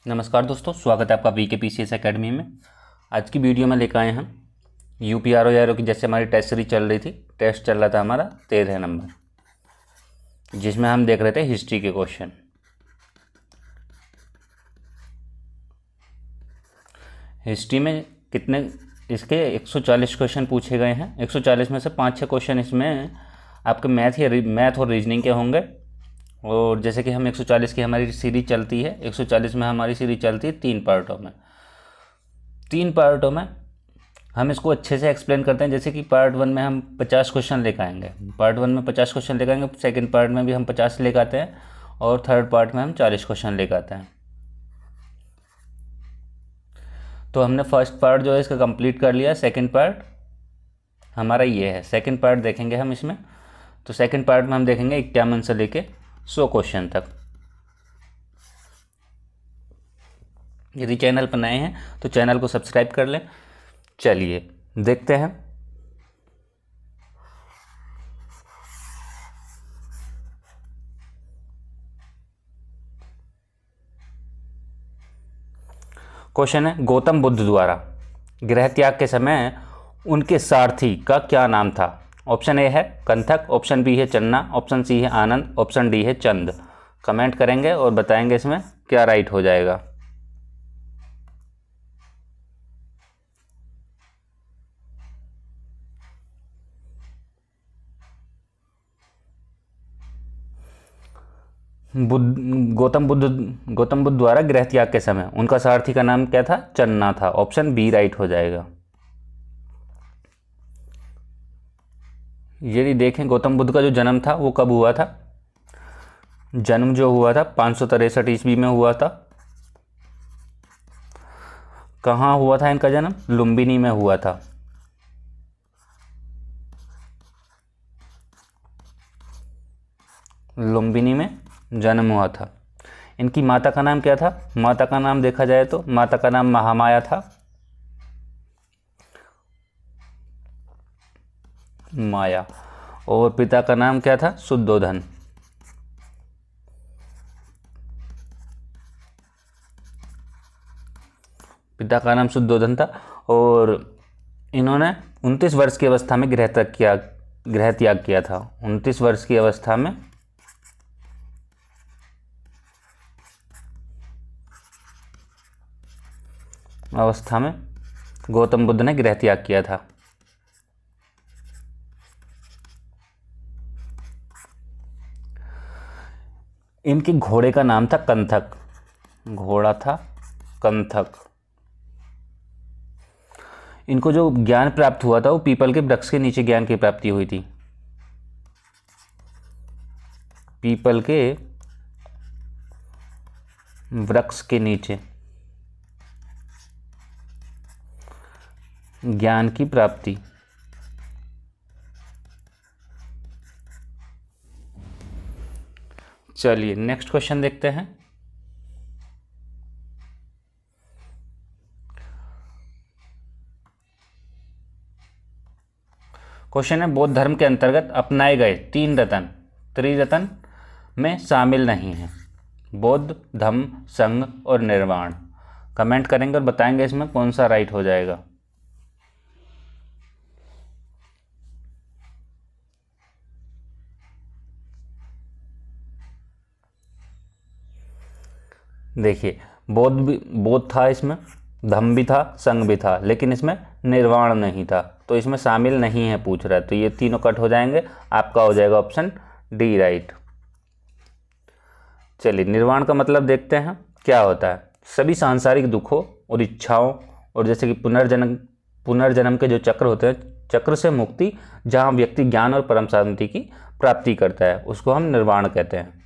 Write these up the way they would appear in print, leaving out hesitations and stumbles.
नमस्कार दोस्तों, स्वागत है आपका VKPCS एकेडमी में। आज की वीडियो में लेकर आए हम UPRO या की जैसे हमारी टेस्ट सीरीज चल रही थी। टेस्ट चल रहा था हमारा 13 नंबर, जिसमें हम देख रहे थे हिस्ट्री के क्वेश्चन। हिस्ट्री में कितने इसके 140 क्वेश्चन पूछे गए हैं। 140 में से 5-6 क्वेश्चन इसमें आपके मैथ और रीजनिंग के होंगे। और जैसे कि हम 140 की हमारी सीरीज चलती है, 140 में हमारी सीरीज चलती है 3 पार्टों में हम इसको अच्छे से एक्सप्लेन करते हैं। जैसे कि पार्ट 1 में हम 50 क्वेश्चन लेकर आएंगे, सेकंड पार्ट में भी हम 50 लेकर आते हैं और थर्ड पार्ट में हम 40 क्वेश्चन लेकर आते हैं। तो हमने फर्स्ट पार्ट जो है इसका कंप्लीट कर लिया। सेकंड पार्ट हमारा ये है, सेकंड पार्ट देखेंगे हम इसमें। तो सेकंड पार्ट में हम देखेंगे 51 से लेके 100 क्वेश्चन तक। यदि चैनल पर नए हैं तो चैनल को सब्सक्राइब कर लें। चलिए देखते हैं। क्वेश्चन है, गौतम बुद्ध द्वारा गृह त्याग के समय उनके सारथी का क्या नाम था? ऑप्शन ए है कंथक, ऑप्शन बी है चन्ना, ऑप्शन सी है आनंद, ऑप्शन डी है चंद। कमेंट करेंगे और बताएंगे इसमें क्या राइट हो जाएगा। गौतम बुद्ध द्वारा गृह त्याग के समय उनका सारथी का नाम क्या था? चन्ना था। ऑप्शन बी राइट हो जाएगा। यदि देखें गौतम बुद्ध का जो जन्म था वो कब हुआ था? जन्म जो हुआ था 563 ईस्वी में हुआ था। कहाँ हुआ था इनका जन्म? लुम्बिनी में हुआ था। लुम्बिनी में जन्म हुआ था। इनकी माता का नाम क्या था? माता का नाम देखा जाए तो माता का नाम महामाया था। माया। और पिता का नाम क्या था? शुद्धोधन। पिता का नाम शुद्धोधन था। और इन्होंने 29 वर्ष की अवस्था में गृह त्याग किया था। 29 वर्ष की अवस्था में गौतम बुद्ध ने गृह त्याग किया था। इनके घोड़े का नाम था कंथक। घोड़ा था कंथक। इनको जो ज्ञान प्राप्त हुआ था वो पीपल के वृक्ष के नीचे ज्ञान की प्राप्ति हुई थी। पीपल के वृक्ष के नीचे ज्ञान की प्राप्ति। चलिए नेक्स्ट क्वेश्चन देखते हैं। क्वेश्चन है, बौद्ध धर्म के अंतर्गत अपनाए गए 3 रत्न त्रिरत्न में शामिल नहीं हैं। बौद्ध, धम्म, संघ और निर्वाण। कमेंट करेंगे और बताएंगे इसमें कौन सा राइट हो जाएगा। देखिए बौद्ध था, इसमें धम्म भी था, संघ भी था, लेकिन इसमें निर्वाण नहीं था, तो इसमें शामिल नहीं है पूछ रहा है। तो ये तीनों कट हो जाएंगे। आपका हो जाएगा ऑप्शन डी राइट। चलिए निर्वाण का मतलब देखते हैं क्या होता है। सभी सांसारिक दुखों और इच्छाओं और जैसे कि पुनर्जन्म के जो चक्र होते हैं, चक्र से मुक्ति, जहाँ व्यक्ति ज्ञान और परम शांति की प्राप्ति करता है, उसको हम निर्वाण कहते हैं।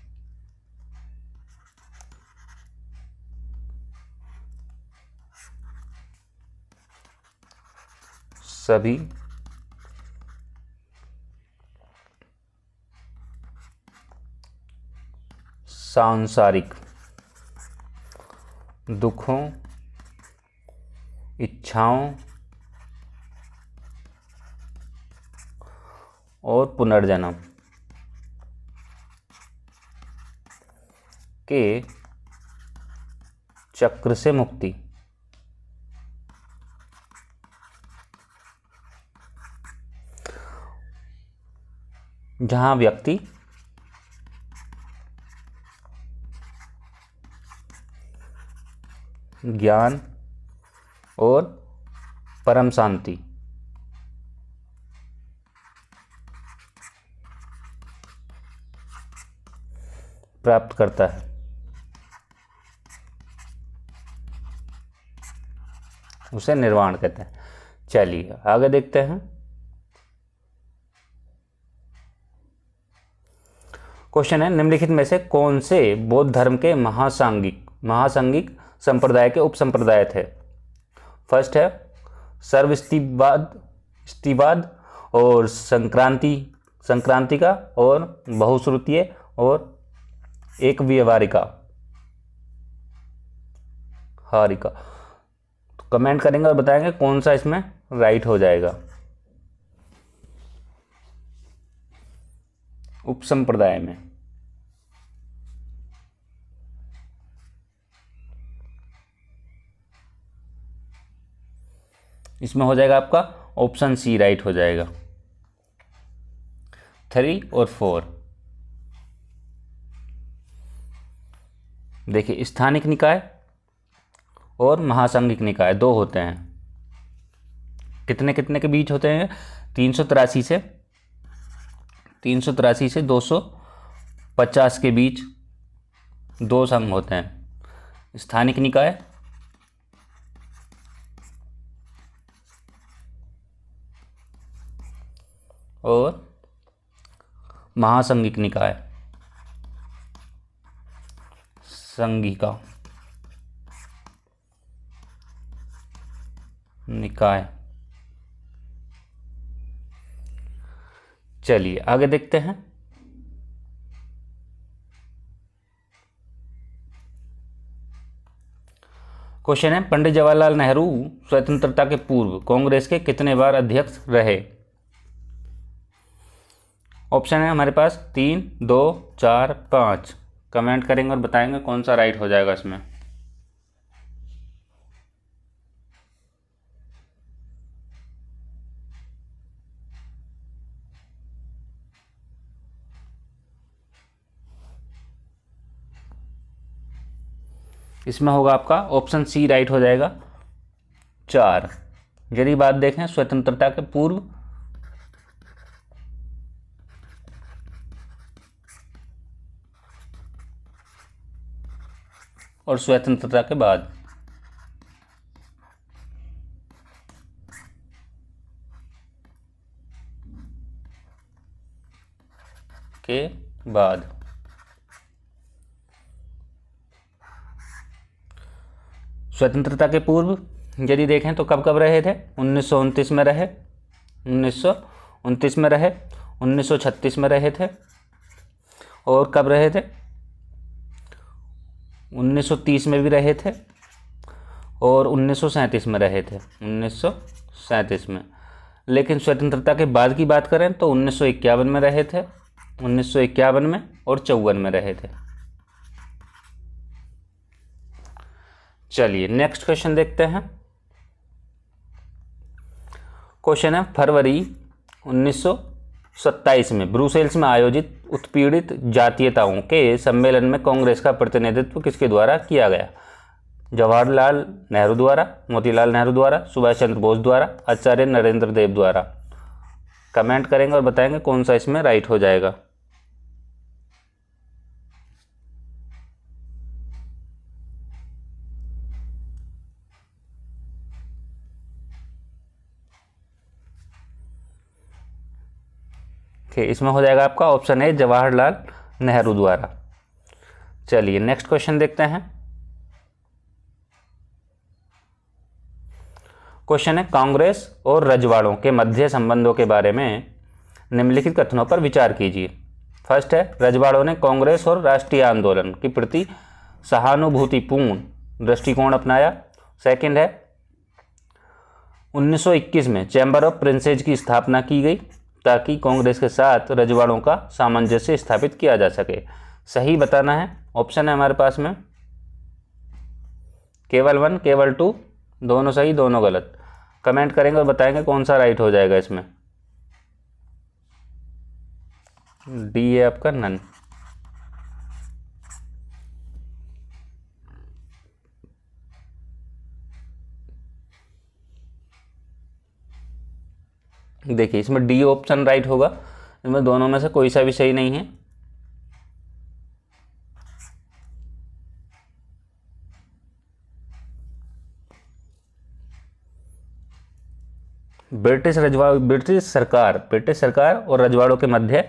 सभी सांसारिक दुखों, इच्छाओं और पुनर्जन्म के चक्र से मुक्ति। जहां व्यक्ति ज्ञान और परम शांति प्राप्त करता है, उसे निर्वाण कहते हैं। चलिए आगे देखते हैं। क्वेश्चन है, निम्नलिखित में से कौन से बौद्ध धर्म के महासांगिक संप्रदाय के उपसंप्रदाय थे? फर्स्ट है सर्वस्तिवाद और संक्रांतिका और बहुश्रुतीय और एक व्यवहारिका हारिका। तो कमेंट करेंगे और बताएंगे कौन सा इसमें राइट हो जाएगा। उपसंप्रदाय में इसमें हो जाएगा आपका ऑप्शन सी राइट हो जाएगा। 3 और 4 देखिए, स्थानिक निकाय और महासांगिक निकाय दो होते हैं। कितने कितने के बीच होते हैं? 383 से 250 के बीच दो संघ होते हैं, स्थानिक निकाय और महासांगिक निकाय, संघिका निकाय। चलिए आगे देखते हैं। क्वेश्चन है, पंडित जवाहरलाल नेहरू स्वतंत्रता के पूर्व कांग्रेस के कितने बार अध्यक्ष रहे? ऑप्शन है हमारे पास 3, 2, 4, 5। कमेंट करेंगे और बताएंगे कौन सा राइट हो जाएगा इसमें। इसमें होगा आपका ऑप्शन सी राइट हो जाएगा 4। यदि बात देखें स्वतंत्रता के पूर्व और स्वतंत्रता के बाद, स्वतंत्रता के पूर्व यदि देखें तो कब कब रहे थे? 1929 में रहे, 1929 में रहे, 1936 में रहे थे, और कब रहे थे? 1930 में भी रहे थे और 1937 में रहे थे, 1937 में। लेकिन स्वतंत्रता के बाद की बात करें तो 1951 में रहे थे, 1951 में और 54 में रहे थे। चलिए नेक्स्ट क्वेश्चन देखते हैं। क्वेश्चन है, फरवरी 1927 में ब्रुसेल्स में आयोजित उत्पीड़ित जातीयताओं के सम्मेलन में कांग्रेस का प्रतिनिधित्व किसके द्वारा किया गया? जवाहरलाल नेहरू द्वारा, मोतीलाल नेहरू द्वारा, सुभाष चंद्र बोस द्वारा, आचार्य नरेंद्र देव द्वारा। कमेंट करेंगे और बताएंगे कौन सा इसमें राइट हो जाएगा। इसमें हो जाएगा आपका ऑप्शन ए जवाहरलाल नेहरू द्वारा। चलिए नेक्स्ट क्वेश्चन देखते हैं। क्वेश्चन है, कांग्रेस और रजवाड़ों के मध्य संबंधों के बारे में निम्नलिखित कथनों पर विचार कीजिए। फर्स्ट है, रजवाड़ों ने कांग्रेस और राष्ट्रीय आंदोलन के प्रति सहानुभूतिपूर्ण दृष्टिकोण अपनाया। सेकंड है, 1921 में चैम्बर ऑफ प्रिंसेज की स्थापना की गई ताकि कांग्रेस के साथ रजवाड़ों का सामंजस्य स्थापित किया जा सके। सही बताना है। ऑप्शन है हमारे पास में केवल 1, केवल 2, दोनों सही दोनों गलत। कमेंट करेंगे और बताएंगे कौन सा राइट हो जाएगा इसमें। डी है आपका नन। देखिए इसमें डी ऑप्शन राइट होगा, इसमें दोनों में से कोई सा भी सही नहीं है। ब्रिटिश सरकार और रजवाड़ों के मध्य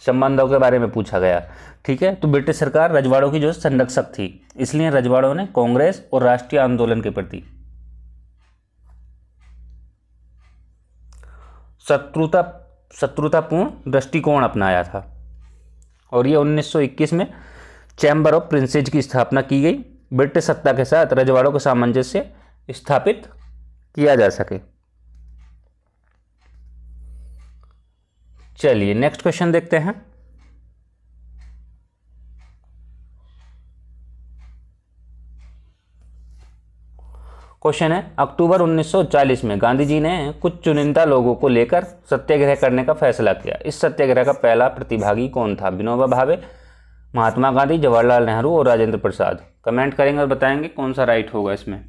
संबंधों के बारे में पूछा गया। ठीक है, तो ब्रिटिश सरकार रजवाड़ों की जो संरक्षक थी, इसलिए रजवाड़ों ने कांग्रेस और राष्ट्रीय आंदोलन के प्रति शत्रुतापूर्ण दृष्टिकोण अपनाया था। और ये 1921 में चैम्बर ऑफ प्रिंसेज की स्थापना की गई, ब्रिटिश सत्ता के साथ रजवाड़ों का सामंजस्य स्थापित किया जा सके। चलिए नेक्स्ट क्वेश्चन देखते हैं। क्वेश्चन है, अक्टूबर 1940 में गांधी जी ने कुछ चुनिंदा लोगों को लेकर सत्याग्रह करने का फैसला किया। इस सत्याग्रह का पहला प्रतिभागी कौन था? विनोबा भावे, महात्मा गांधी, जवाहरलाल नेहरू और राजेंद्र प्रसाद। कमेंट करेंगे और बताएंगे कौन सा राइट होगा इसमें।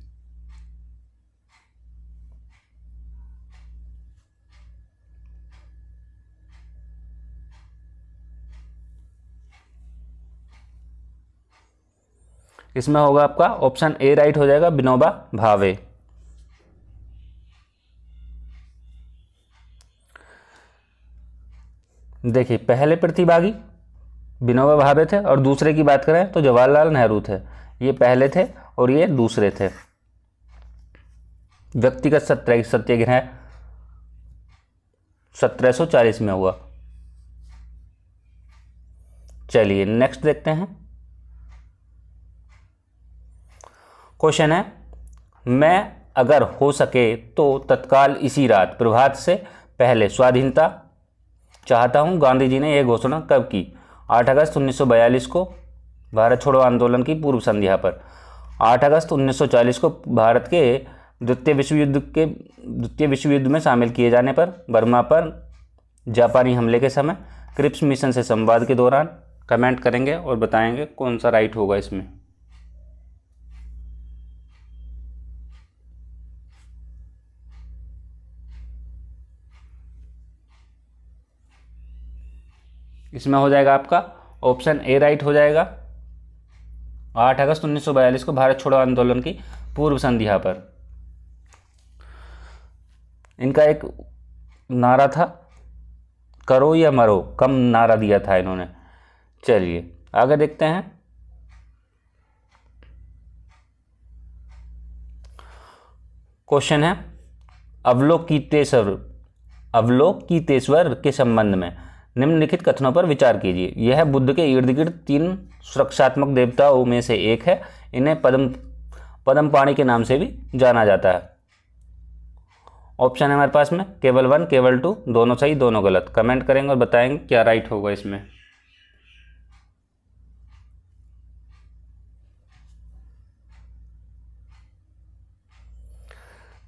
इसमें होगा आपका ऑप्शन ए राइट हो जाएगा, विनोबा भावे। देखिए पहले प्रतिभागी विनोबा भावे थे और दूसरे की बात करें तो जवाहरलाल नेहरू थे। ये पहले थे और ये दूसरे थे। व्यक्तिगत सत्याग्रह 1740 में हुआ। चलिए नेक्स्ट देखते हैं। क्वेश्चन है, मैं अगर हो सके तो तत्काल इसी रात प्रभात से पहले स्वाधीनता चाहता हूं। गांधी जी ने यह घोषणा कब की? 8 अगस्त 1942 को भारत छोड़ो आंदोलन की पूर्व संध्या पर, 8 अगस्त 1940 को भारत के द्वितीय विश्व युद्ध में शामिल किए जाने पर, बर्मा पर जापानी हमले के समय, क्रिप्स मिशन से संवाद के दौरान। कमेंट करेंगे और बताएंगे कौन सा राइट होगा इसमें। इसमें हो जाएगा आपका ऑप्शन ए राइट हो जाएगा, 8 अगस्त 1942 को भारत छोड़ो आंदोलन की पूर्व संध्या पर। इनका एक नारा था, करो या मरो, कम नारा दिया था इन्होंने। चलिए आगे देखते हैं। क्वेश्चन है, अवलोकितेश्वर के संबंध में निम्नलिखित कथनों पर विचार कीजिए। यह बुद्ध के इर्द गिर्द 3 सुरक्षात्मक देवताओं में से एक है। इन्हें पद्मपाणि के नाम से भी जाना जाता है। ऑप्शन है हमारे पास में केवल 1, केवल 2, दोनों सही दोनों गलत। कमेंट करेंगे और बताएंगे क्या राइट होगा इसमें।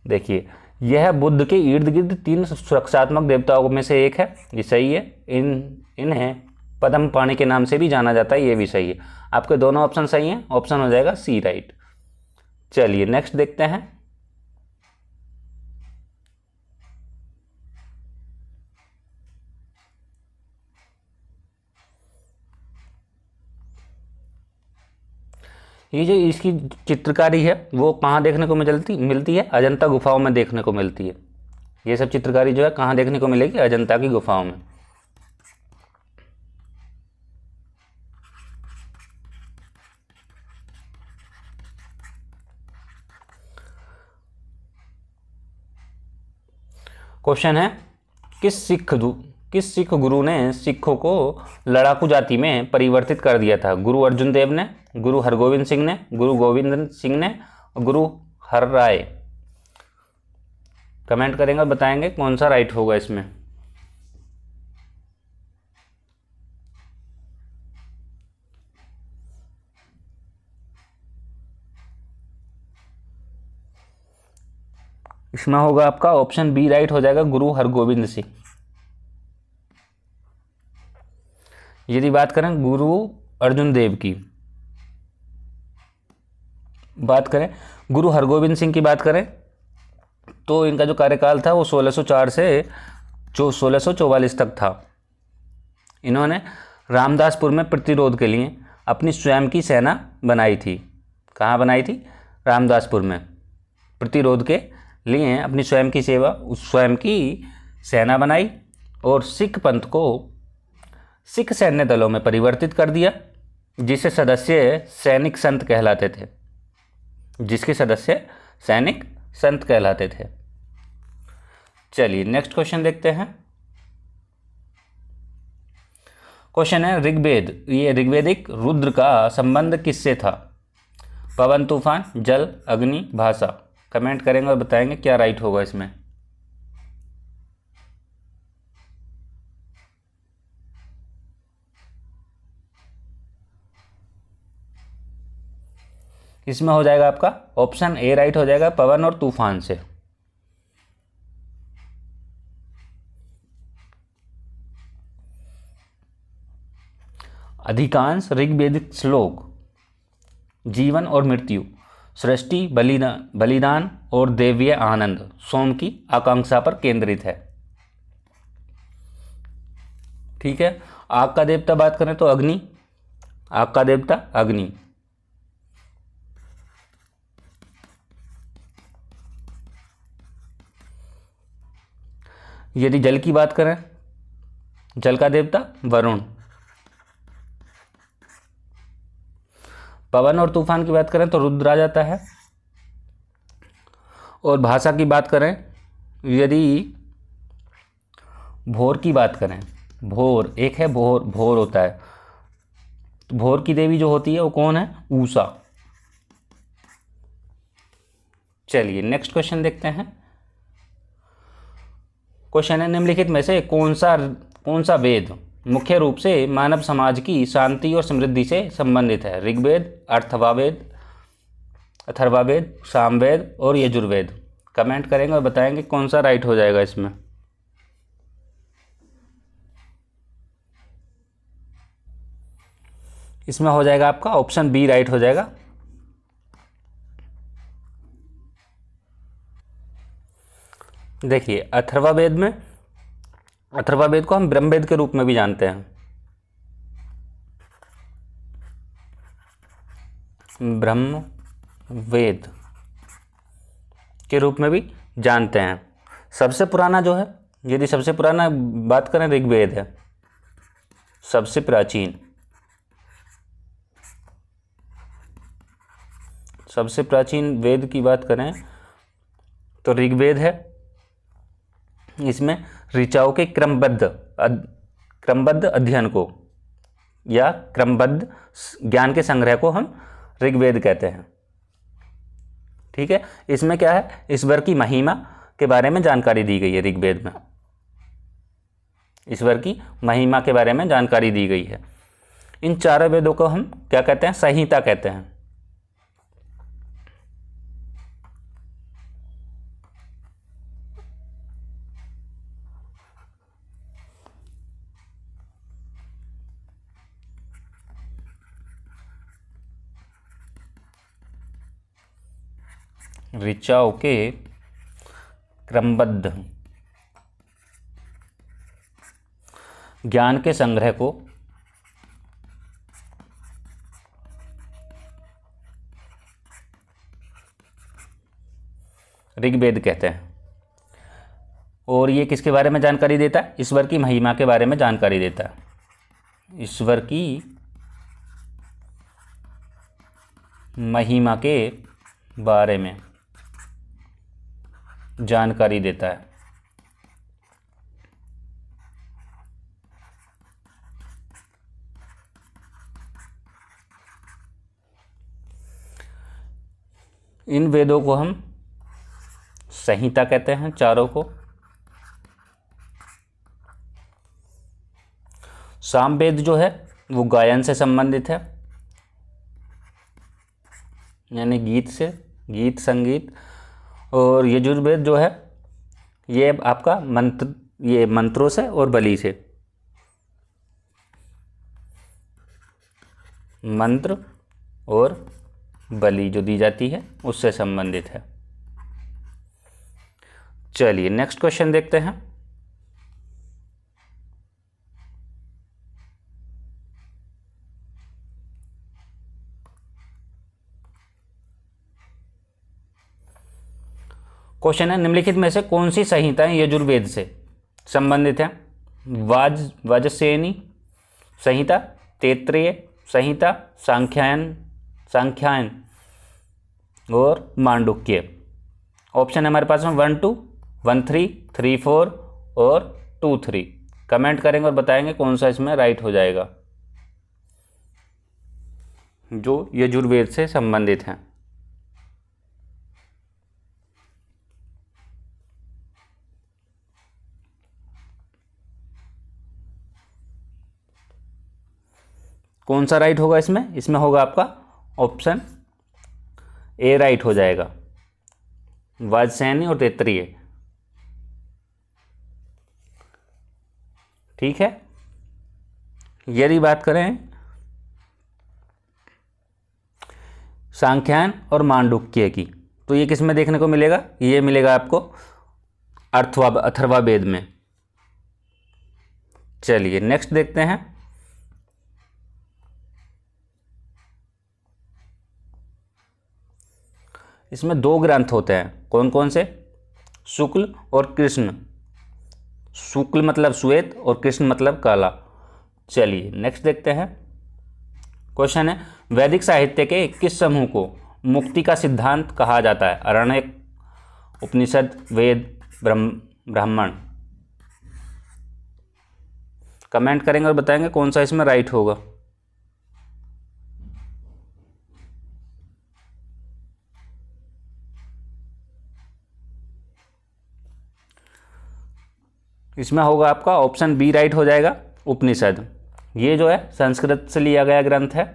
देखिए यह बुद्ध के इर्द गिर्द 3 सुरक्षात्मक देवताओं में से एक है, ये सही है। इन्हें पद्मपाणि के नाम से भी जाना जाता है, ये भी सही है। आपके दोनों ऑप्शन सही हैं, ऑप्शन हो जाएगा सी राइट। चलिए नेक्स्ट देखते हैं। ये जो इसकी चित्रकारी है वो कहाँ देखने को मिलती है? अजंता गुफाओं में देखने को मिलती है। ये सब चित्रकारी जो है कहाँ देखने को मिलेगी? अजंता की गुफाओं में। क्वेश्चन है, किस सिख गुरु ने सिखों को लड़ाकू जाति में परिवर्तित कर दिया था? गुरु अर्जुन देव ने, गुरु हरगोविंद सिंह ने, गुरु गोविंद सिंह ने और गुरु हर राय। कमेंट करेंगे और बताएंगे कौन सा राइट होगा इसमें। इसमें होगा आपका ऑप्शन बी राइट हो जाएगा, गुरु हरगोविंद सिंह। यदि बात करें गुरु अर्जुन देव की बात करें, गुरु हरगोविंद सिंह की बात करें तो इनका जो कार्यकाल था वो 1604 से जो 1644 तक था। इन्होंने रामदासपुर में प्रतिरोध के लिए अपनी स्वयं की सेना बनाई थी। कहाँ बनाई थी? रामदासपुर में प्रतिरोध के लिए अपनी स्वयं की सेना बनाई और सिख पंथ को सिख सैन्य दलों में परिवर्तित कर दिया, जिसके सदस्य सैनिक संत कहलाते थे। चलिए नेक्स्ट क्वेश्चन देखते हैं। क्वेश्चन है ऋग्वेद, ये ऋग्वेदिक रुद्र का संबंध किससे था? पवन, तूफान, जल, अग्नि, भाषा। कमेंट करेंगे और बताएंगे क्या राइट होगा इसमें। इसमें हो जाएगा आपका ऑप्शन ए राइट हो जाएगा, पवन और तूफान से। अधिकांश ऋग्वेदिक श्लोक जीवन और मृत्यु, सृष्टि, बलिदान और दैवीय आनंद, सोम की आकांक्षा पर केंद्रित है। ठीक है। आग का देवता बात करें तो अग्नि, आग का देवता अग्नि। यदि जल की बात करें, जल का देवता वरुण। पवन और तूफान की बात करें तो रुद्र आ जाता है। और भाषा की बात करें, यदि भोर की बात करें, भोर एक है, भोर होता है, तो भोर की देवी जो होती है वो कौन है? ऊषा। चलिए नेक्स्ट क्वेश्चन देखते हैं। क्वेश्चन है निम्नलिखित में से कौन सा वेद मुख्य रूप से मानव समाज की शांति और समृद्धि से संबंधित है? ऋग्वेद, अथर्ववेद, सामवेद और यजुर्वेद। कमेंट करेंगे और बताएंगे कौन सा राइट हो जाएगा इसमें। इसमें हो जाएगा आपका ऑप्शन बी राइट हो जाएगा। देखिए अथर्ववेद को हम ब्रह्मवेद के रूप में भी जानते हैं। ब्रह्मवेद के रूप में भी जानते हैं। सबसे पुराना जो है, यदि सबसे पुराना बात करें ऋग्वेद है, सबसे प्राचीन वेद की बात करें तो ऋग्वेद है। इसमें ऋचाओं के क्रमबद्ध अध्ययन को या क्रमबद्ध ज्ञान के संग्रह को हम ऋग्वेद कहते हैं। ठीक है। इसमें क्या है? ईश्वर की महिमा के बारे में जानकारी दी गई है। ऋग्वेद में ईश्वर की महिमा के बारे में जानकारी दी गई है। इन चारों वेदों को हम क्या कहते हैं? संहिता कहते हैं। ऋचाओं के क्रमबद्ध ज्ञान के संग्रह को ऋग्वेद कहते हैं। और ये किसके बारे में जानकारी देता है? ईश्वर की महिमा के बारे में जानकारी देता है। ईश्वर की महिमा के बारे में जानकारी देता है। इन वेदों को हम संहिता कहते हैं, चारों को। सामवेद जो है वो गायन से संबंधित है, यानी गीत संगीत। और यजुर्वेद जो है ये आपका ये मंत्रों से और बलि से, मंत्र और बलि जो दी जाती है उससे संबंधित है। चलिए नेक्स्ट क्वेश्चन देखते हैं। क्वेश्चन है, निम्नलिखित में से कौन सी संहिताएं यजुर्वेद से संबंधित हैं? वाजसेयनी संहिता, तैत्तिरीय संहिता, सांख्यायन और मांडुक्य। ऑप्शन है हमारे पास में 1 2, 1 3, 3 4 और 2 3। कमेंट करेंगे और बताएंगे कौन सा इसमें राइट हो जाएगा जो यजुर्वेद से संबंधित हैं। कौन सा राइट होगा इसमें? इसमें होगा आपका ऑप्शन ए राइट हो जाएगा, वाजसेयनी और तैत्तिरीय। ठीक है। यदि बात करें सांख्यायन और मांडुक्य की, तो ये किस में देखने को मिलेगा? ये मिलेगा आपको अथर्ववेद में। चलिए नेक्स्ट देखते हैं। इसमें 2 ग्रंथ होते हैं, कौन कौन से? शुक्ल और कृष्ण। शुक्ल मतलब श्वेत और कृष्ण मतलब काला। चलिए नेक्स्ट देखते हैं। क्वेश्चन है, वैदिक साहित्य के किस समूह को मुक्ति का सिद्धांत कहा जाता है? आरण्यक, उपनिषद, वेद, ब्राह्मण। कमेंट करेंगे और बताएंगे कौन सा इसमें राइट होगा। इसमें होगा आपका ऑप्शन बी राइट हो जाएगा, उपनिषद। ये जो है संस्कृत से लिया गया ग्रंथ है।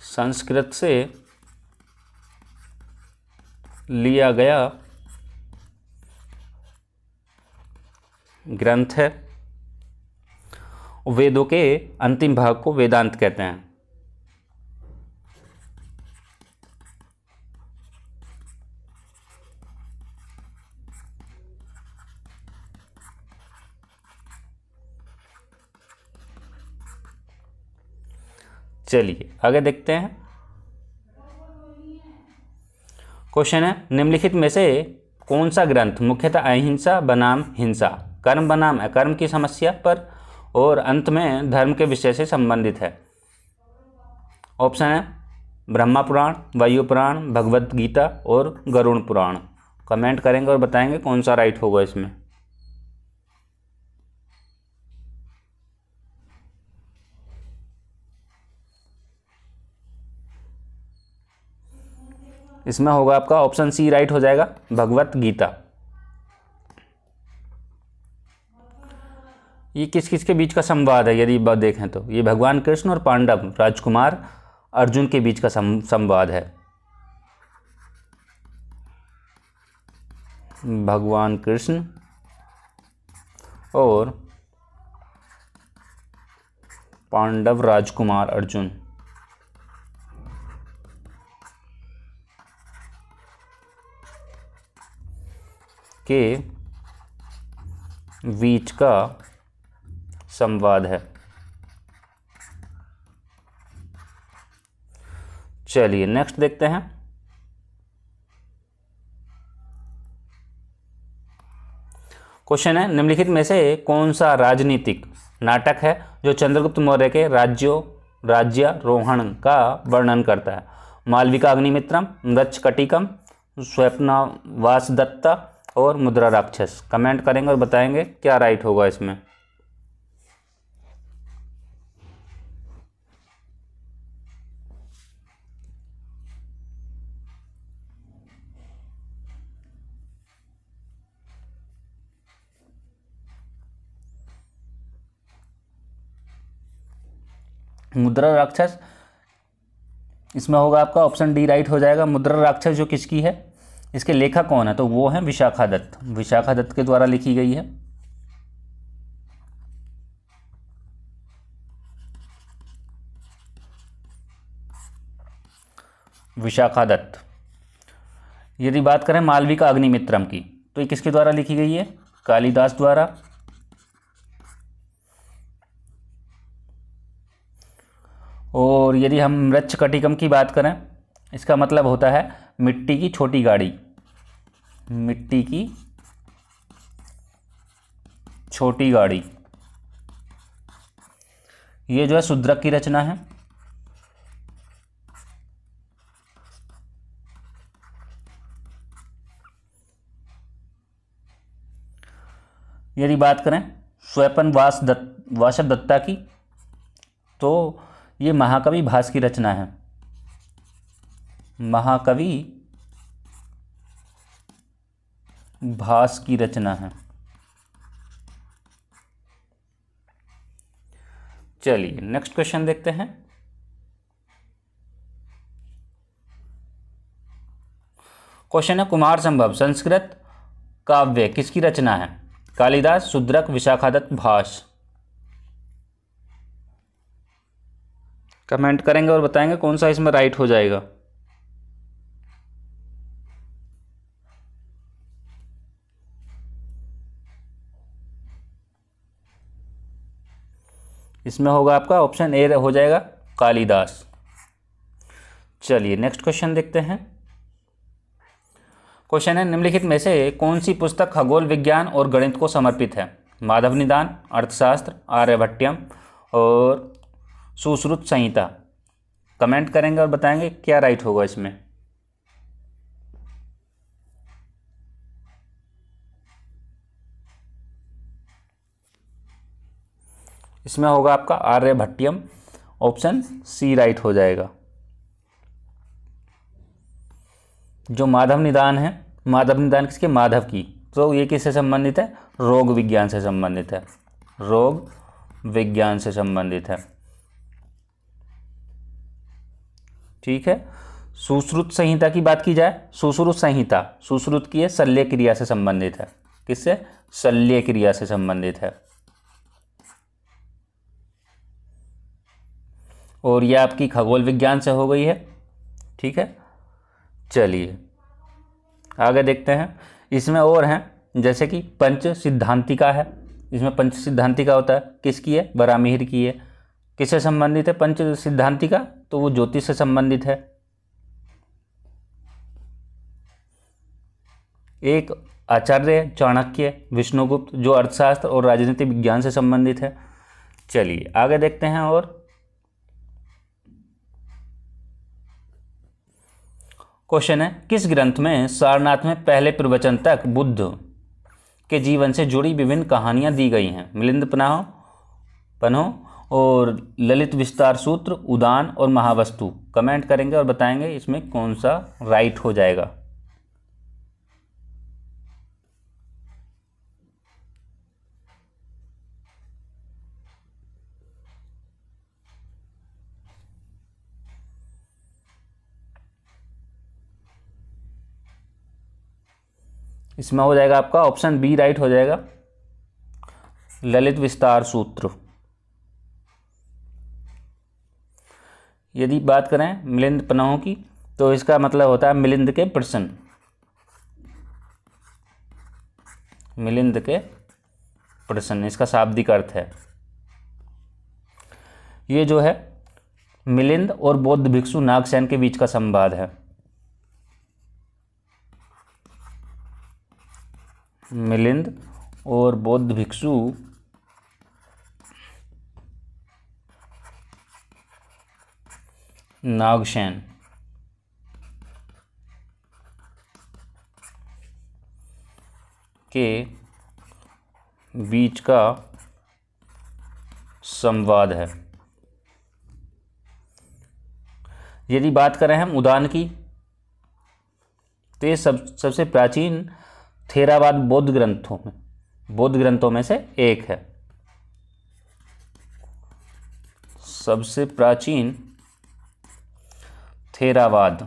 संस्कृत से लिया गया ग्रंथ है। वेदों के अंतिम भाग को वेदांत कहते हैं। चलिए आगे देखते हैं। क्वेश्चन है, निम्नलिखित में से कौन सा ग्रंथ मुख्यतः अहिंसा बनाम हिंसा, कर्म बनाम अकर्म की समस्या पर और अंत में धर्म के विषय से संबंधित है? ऑप्शन है ब्रह्मा पुराण, वायु पुराण, भगवत गीता और गरुड़ पुराण। कमेंट करेंगे और बताएंगे कौन सा राइट होगा इसमें। इसमें होगा आपका ऑप्शन सी राइट हो जाएगा, भगवत गीता। ये किस किस के बीच का संवाद है? यदि बात देखें तो ये भगवान कृष्ण और पांडव राजकुमार अर्जुन के बीच का संवाद है। भगवान कृष्ण और पांडव राजकुमार अर्जुन के बीच का संवाद है। चलिए नेक्स्ट देखते हैं। क्वेश्चन है, निम्नलिखित में से कौन सा राजनीतिक नाटक है जो चंद्रगुप्त मौर्य के राज्यारोहण का वर्णन करता है? मालविका अग्निमित्रम, मृच्छकटिकम, स्वप्नावासदत्ता और मुद्रा राक्षस। कमेंट करेंगे और बताएंगे क्या राइट होगा इसमें। मुद्रा राक्षस, इसमें होगा आपका ऑप्शन डी राइट हो जाएगा। मुद्रा राक्षस जो किसकी है, इसके लेखक कौन है, तो वो है विशाखा दत्त, विशाखा दत्त के द्वारा लिखी गई है। विशाखा दत्त। यदि बात करें मालविका अग्निमित्रम की, तो ये किसके द्वारा लिखी गई है, कालिदास द्वारा। और यदि हम मृच्छकटिकम की बात करें, इसका मतलब होता है मिट्टी की छोटी गाड़ी, मिट्टी की छोटी गाड़ी। ये जो है शूद्रक की रचना है। यदि बात करें स्वयं वासव दत्ता की, तो ये महाकवि भास की रचना है, महाकवि भास की रचना है। चलिए नेक्स्ट क्वेश्चन देखते हैं। क्वेश्चन है कुमार संभव संस्कृत काव्य किसकी रचना है, कालिदास, शूद्रक, विशाखादत्त, भास। कमेंट करेंगे और बताएंगे कौन सा इसमें राइट हो जाएगा। इसमें होगा आपका ऑप्शन ए हो जाएगा कालिदास। चलिए नेक्स्ट क्वेश्चन देखते हैं। क्वेश्चन है निम्नलिखित में से कौन सी पुस्तक खगोल विज्ञान और गणित को समर्पित है, माधव निदान, अर्थशास्त्र, आर्यभट्टयम और सुश्रुत संहिता। कमेंट करेंगे और बताएंगे क्या राइट होगा इसमें। इसमें होगा आपका आर्यभट्टयम, ऑप्शन सी राइट हो जाएगा। जो माधव निदान है, माधव निदान किसके, माधव की, तो ये किससे संबंधित है, रोग विज्ञान से संबंधित है, रोग विज्ञान से संबंधित है। ठीक है। सुश्रुत संहिता की बात की जाए, सुश्रुत संहिता, सुश्रुत की है, शल्य क्रिया से संबंधित है, किससे, शल्य क्रिया से संबंधित है। और यह आपकी खगोल विज्ञान से हो गई है। ठीक है। चलिए आगे देखते हैं। इसमें और हैं जैसे कि पंच सिद्धांतिका है, इसमें पंच सिद्धांतिका होता है, किसकी है, बरामिहिर की है। किससे संबंधित है पंच सिद्धांतिका, तो वो ज्योतिष से संबंधित है। एक आचार्य चाणक्य, विष्णुगुप्त, जो अर्थशास्त्र और राजनीति विज्ञान से संबंधित है। चलिए आगे देखते हैं। और क्वेश्चन है किस ग्रंथ में सारनाथ में पहले प्रवचन तक बुद्ध के जीवन से जुड़ी विभिन्न कहानियां दी गई हैं, मिलिंद पन्हो और ललित विस्तार सूत्र, उदान और महावस्तु। कमेंट करेंगे और बताएंगे इसमें कौन सा राइट हो जाएगा। इसमें हो जाएगा आपका ऑप्शन बी राइट हो जाएगा, ललित विस्तार सूत्र। यदि बात करें मिलिंद पन्हो की, तो इसका मतलब होता है मिलिंद के प्रश्न, मिलिंद के प्रश्न, इसका शाब्दिक अर्थ है। ये जो है मिलिंद और बौद्ध भिक्षु नागसेन के बीच का संवाद है। मिलिंद और बौद्ध भिक्षु नागसेन के बीच का संवाद है। यदि बात करें हम उदान की, तो ये सबसे प्राचीन थेरावाद बौद्ध ग्रंथों में से एक है। सबसे प्राचीन थेरावाद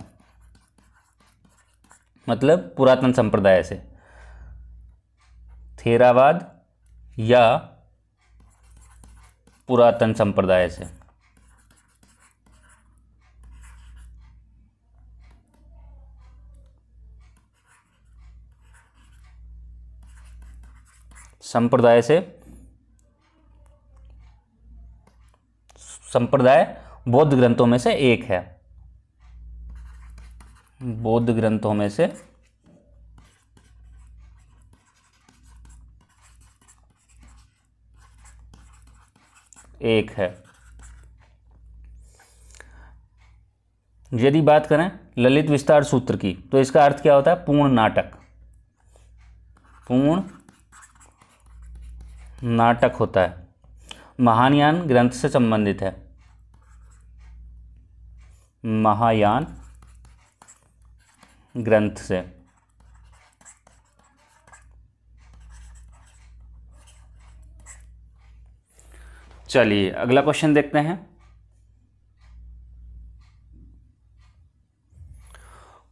मतलब पुरातन संप्रदाय से, थेरावाद या पुरातन संप्रदाय से। संप्रदाय से, संप्रदाय बौद्ध ग्रंथों में से एक है, बौद्ध ग्रंथों में से एक है। यदि बात करें ललित विस्तार सूत्र की तो इसका अर्थ क्या होता है? पूर्ण नाटक, पूर्ण नाटक होता है। महायान ग्रंथ से संबंधित है, महायान ग्रंथ से। चलिए अगला क्वेश्चन देखते हैं।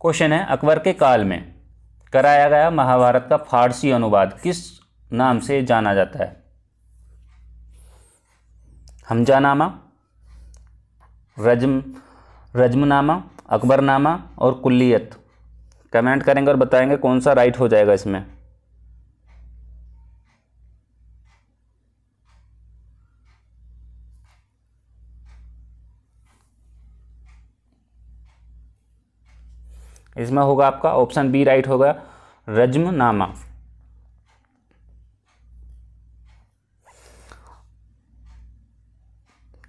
क्वेश्चन है अकबर के काल में कराया गया महाभारत का फारसी अनुवाद किस नाम से जाना जाता है? हमजानामा, रज्मनामा, अकबरनामा और कुल्लियत। कमेंट करेंगे और बताएंगे कौन सा राइट हो जाएगा इसमें। इसमें होगा आपका ऑप्शन बी राइट होगा, रज्मनामा।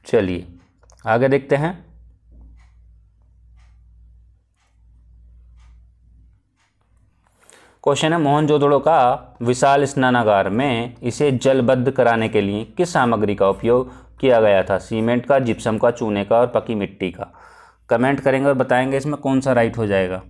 चलिए आगे देखते हैं। क्वेश्चन है मोहनजोदड़ो का विशाल स्नानागार में इसे जलबद्ध कराने के लिए किस सामग्री का उपयोग किया गया था? सीमेंट का, जिप्सम का, चूने का और पकी मिट्टी का। कमेंट करेंगे और बताएंगे इसमें कौन सा राइट हो जाएगा।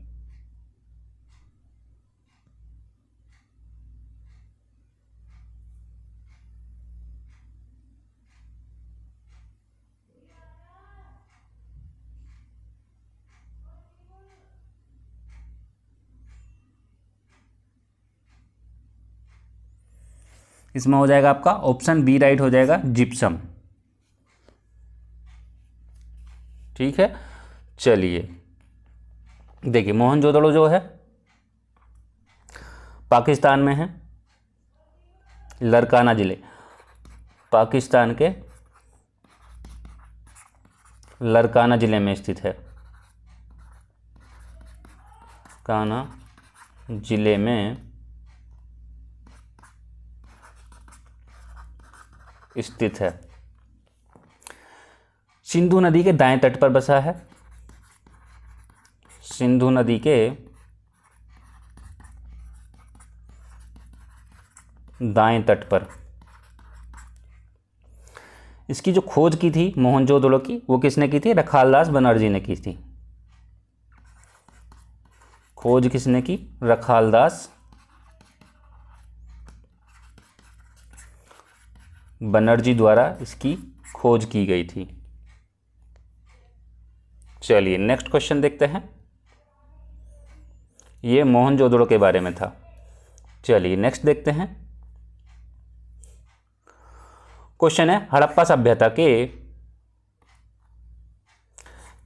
इसमें हो जाएगा आपका ऑप्शन बी राइट हो जाएगा, जिप्सम। ठीक है, चलिए देखिए मोहनजोदड़ो जो है पाकिस्तान में है, लरकाना जिले, पाकिस्तान के लरकाना जिले में स्थित है, काना जिले में स्थित है। सिंधु नदी के दाएं तट पर बसा है, सिंधु नदी के दाएं तट पर। इसकी जो खोज की थी मोहनजोदड़ो की वो किसने की थी? रखालदास बनर्जी ने की थी। खोज किसने की? रखालदास बनर्जी द्वारा इसकी खोज की गई थी। चलिए नेक्स्ट क्वेश्चन देखते हैं। ये मोहनजोदड़ो के बारे में था। चलिए नेक्स्ट देखते हैं। क्वेश्चन है हड़प्पा सभ्यता के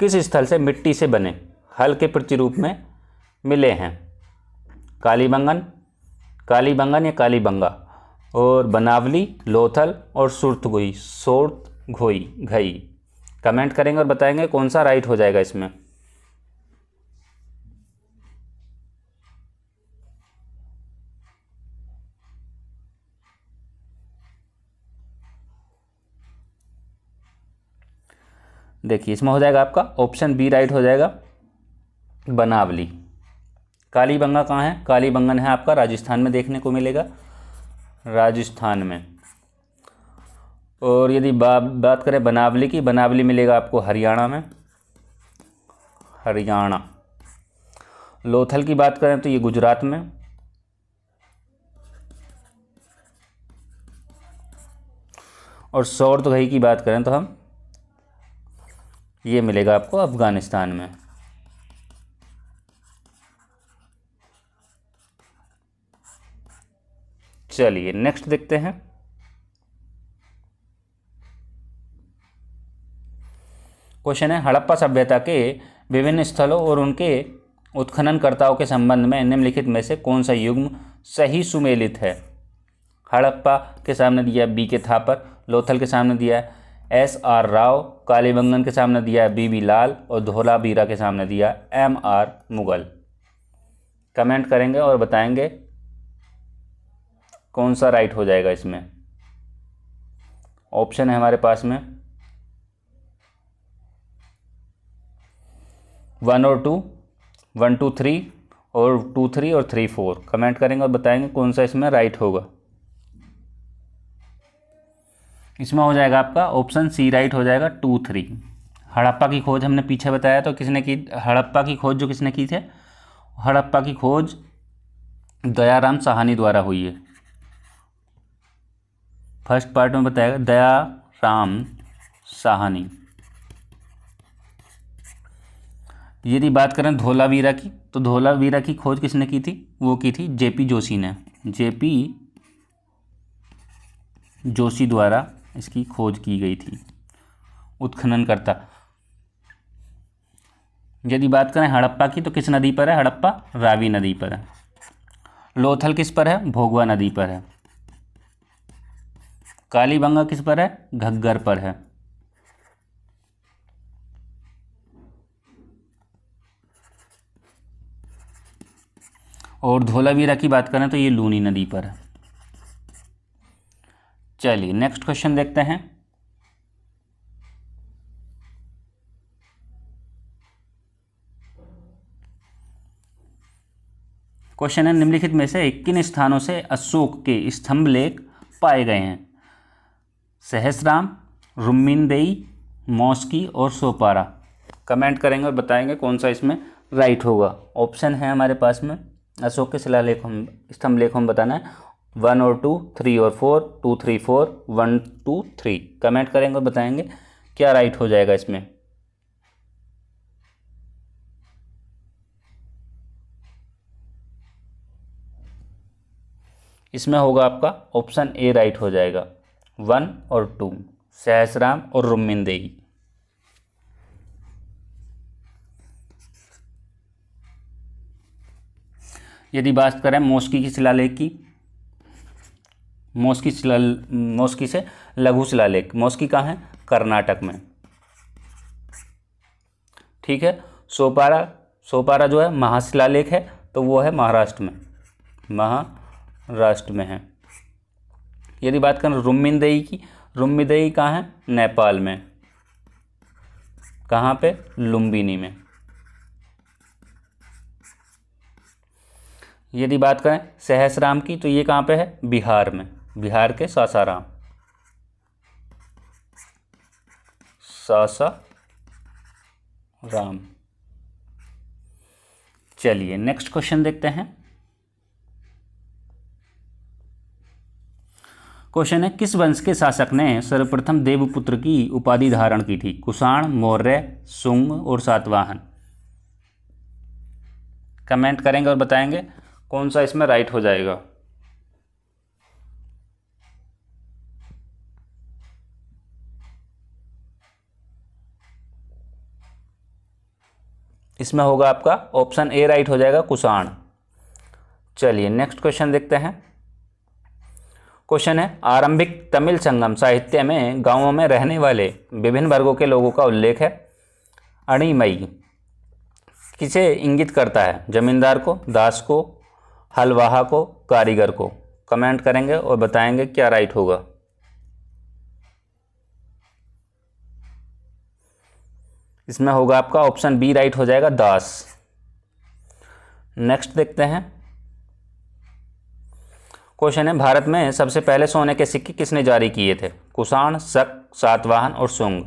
किस स्थल से मिट्टी से बने हल के प्रतिरूप में मिले हैं? कालीबंगन, कालीबंगन या कालीबंगा, और बनावली, लोथल और सुरतघोई घई। कमेंट करेंगे और बताएंगे कौन सा राइट हो जाएगा इसमें। देखिए इसमें हो जाएगा आपका ऑप्शन बी राइट हो जाएगा, बनावली। कालीबंगा कहाँ है? कालीबंगन है आपका राजस्थान में देखने को मिलेगा, राजस्थान में। और यदि बात करें बनावली की, बनावली मिलेगा आपको हरियाणा में, हरियाणा। लोथल की बात करें तो ये गुजरात में, और सौरतघई की बात करें तो हम ये मिलेगा आपको अफगानिस्तान में। चलिए नेक्स्ट देखते हैं। क्वेश्चन है, हड़प्पा सभ्यता के विभिन्न स्थलों और उनके उत्खननकर्ताओं के संबंध में निम्नलिखित में से कौन सा युग्म सही सुमेलित है। हड़प्पा के सामने दिया बी के थापर, लोथल के सामने दिया है SR राव, कालीबंगन के सामने दिया है BB लाल और धोलावीरा के सामने दिया MR मुगल। कमेंट करेंगे और बताएंगे कौन सा राइट हो जाएगा इसमें। ऑप्शन है हमारे पास में 1 और 2, 1 2 3 और 2 3 और 3 4। कमेंट करेंगे और बताएंगे कौन सा इसमें राइट होगा। इसमें हो जाएगा आपका ऑप्शन सी राइट हो जाएगा 2 3। हड़प्पा की खोज हमने पीछे बताया तो किसने की, हड़प्पा की खोज जो किसने की थे, हड़प्पा की खोज दयाराम साहनी द्वारा हुई है। फर्स्ट पार्ट में बताया दयाराम साहनी। यदि बात करें धोलावीरा की, तो धोलावीरा की खोज किसने की थी, वो की थी JP जोशी ने। JP जोशी द्वारा इसकी खोज की गई थी, उत्खननकर्ता। यदि बात करें हड़प्पा की, तो किस नदी पर है, हड़प्पा रावी नदी पर है। लोथल किस पर है, भोगवा नदी पर है। कालीबंगा किस पर है, घग्गर पर है। और धोलावीरा की बात करें तो ये लूनी नदी पर है। चलिए नेक्स्ट क्वेश्चन देखते हैं। क्वेश्चन है, निम्नलिखित में से किन स्थानों से अशोक के स्तंभ लेख पाए गए हैं। सहस्राम, रुम्मीनदेई, मौस्की और सोपारा। कमेंट करेंगे और बताएंगे कौन सा इसमें राइट होगा। ऑप्शन है हमारे पास में, अशोक के शिलालेख स्तंभ लेख हम बताना है 1 और 2, 3 और 4, 2 3 4, 1 2 3। कमेंट करेंगे और बताएंगे क्या राइट हो जाएगा इसमें। इसमें होगा आपका ऑप्शन ए राइट हो जाएगा 1 और 2, सहस्राम और रुम्मीनदेई। यदि बात करें मौस्की की शिलालेख की, मौस्की से लघु शिलालेख, मौस्की कहाँ है, कर्नाटक में। ठीक है। सोपारा जो है महाशिलालेख है, तो वो है महाराष्ट्र में, महाराष्ट्र में है। यदि बात करें रुम्मीनदेई की, रुम्मीनदेई कहाँ है, नेपाल में। कहाँ पे, लुम्बिनी में। यदि बात करें सहस्राम की, तो ये कहाँ पे है, बिहार में, बिहार के सासाराम, सासाराम। चलिए नेक्स्ट क्वेश्चन देखते हैं। क्वेश्चन है, किस वंश के शासक ने सर्वप्रथम देवपुत्र की उपाधि धारण की थी। कुषाण, मौर्य, शुंग और सातवाहन। कमेंट करेंगे और बताएंगे कौन सा इसमें राइट हो जाएगा। इसमें होगा आपका ऑप्शन ए राइट हो जाएगा, कुषाण। चलिए नेक्स्ट क्वेश्चन देखते हैं। क्वेश्चन है, आरंभिक तमिल संगम साहित्य में गांवों में रहने वाले विभिन्न वर्गों के लोगों का उल्लेख है। अणिमई किसे इंगित करता है, जमींदार को, दास को, हलवाहा को, कारीगर को। कमेंट करेंगे और बताएंगे क्या राइट होगा। इसमें होगा आपका ऑप्शन बी राइट हो जाएगा, दास। नेक्स्ट देखते हैं। क्वेश्चन है, भारत में सबसे पहले सोने के सिक्के किसने जारी किए थे। कुषाण, शक, सातवाहन और शुंग।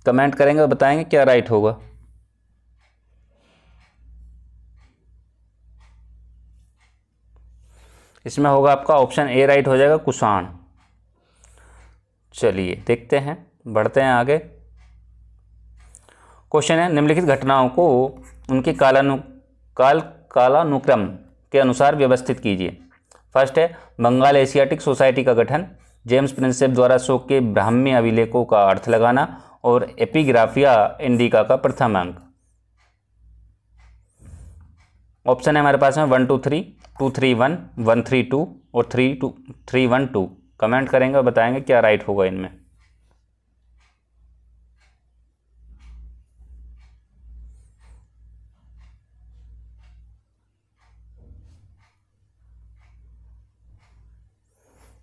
कमेंट करेंगे और बताएंगे क्या राइट होगा। इसमें होगा आपका ऑप्शन ए राइट हो जाएगा, कुषाण। चलिए देखते हैं, बढ़ते हैं आगे। क्वेश्चन है, निम्नलिखित घटनाओं को उनके कालानुक्रम के अनुसार व्यवस्थित कीजिए। फर्स्ट है बंगाल एशियाटिक सोसाइटी का गठन, जेम्स प्रिंसेप द्वारा अशोक के ब्राह्मी अभिलेखों का अर्थ लगाना और एपिग्राफिया इंडिका का प्रथम अंक। ऑप्शन है हमारे पास में 1 2 3, 2 3 1, 1 3 2 और 3 1 2। कमेंट करेंगे और बताएंगे क्या राइट होगा इनमें।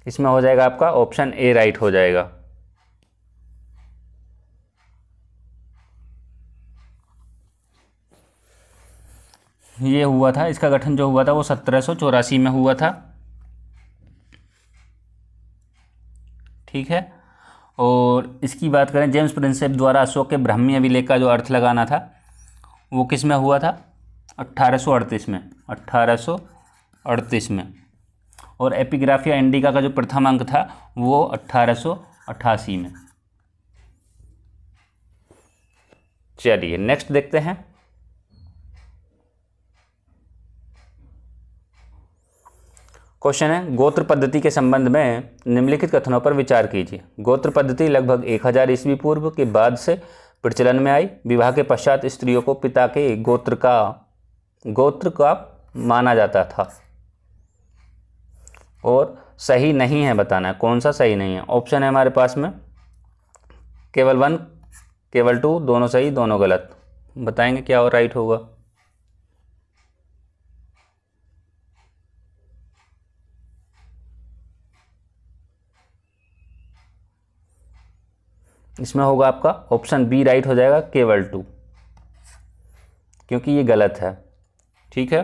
इसमें हो जाएगा आपका ऑप्शन ए राइट हो जाएगा। ये हुआ था, इसका गठन जो हुआ था वो 1784 में हुआ था। ठीक है, और इसकी बात करें जेम्स प्रिंसेप द्वारा अशोक के ब्राह्मी अभिलेख का जो अर्थ लगाना था वो किस में हुआ था? 1838 में, 1838 में। और एपिग्राफिया इंडिका का जो प्रथम अंक था वो 1888 में। चलिए नेक्स्ट देखते हैं। क्वेश्चन है, गोत्र पद्धति के संबंध में निम्नलिखित कथनों पर विचार कीजिए। गोत्र पद्धति लगभग 1000 ईस्वी पूर्व के बाद से प्रचलन में आई। विवाह के पश्चात स्त्रियों को पिता के गोत्र का माना जाता था। और सही नहीं है बताना है, कौन सा सही नहीं है। ऑप्शन है हमारे पास में केवल 1, केवल 2, दोनों सही दोनों गलत। बताएंगे क्या और राइट होगा। इसमें होगा आपका ऑप्शन बी राइट हो जाएगा, केवल 2, क्योंकि ये गलत है। ठीक है,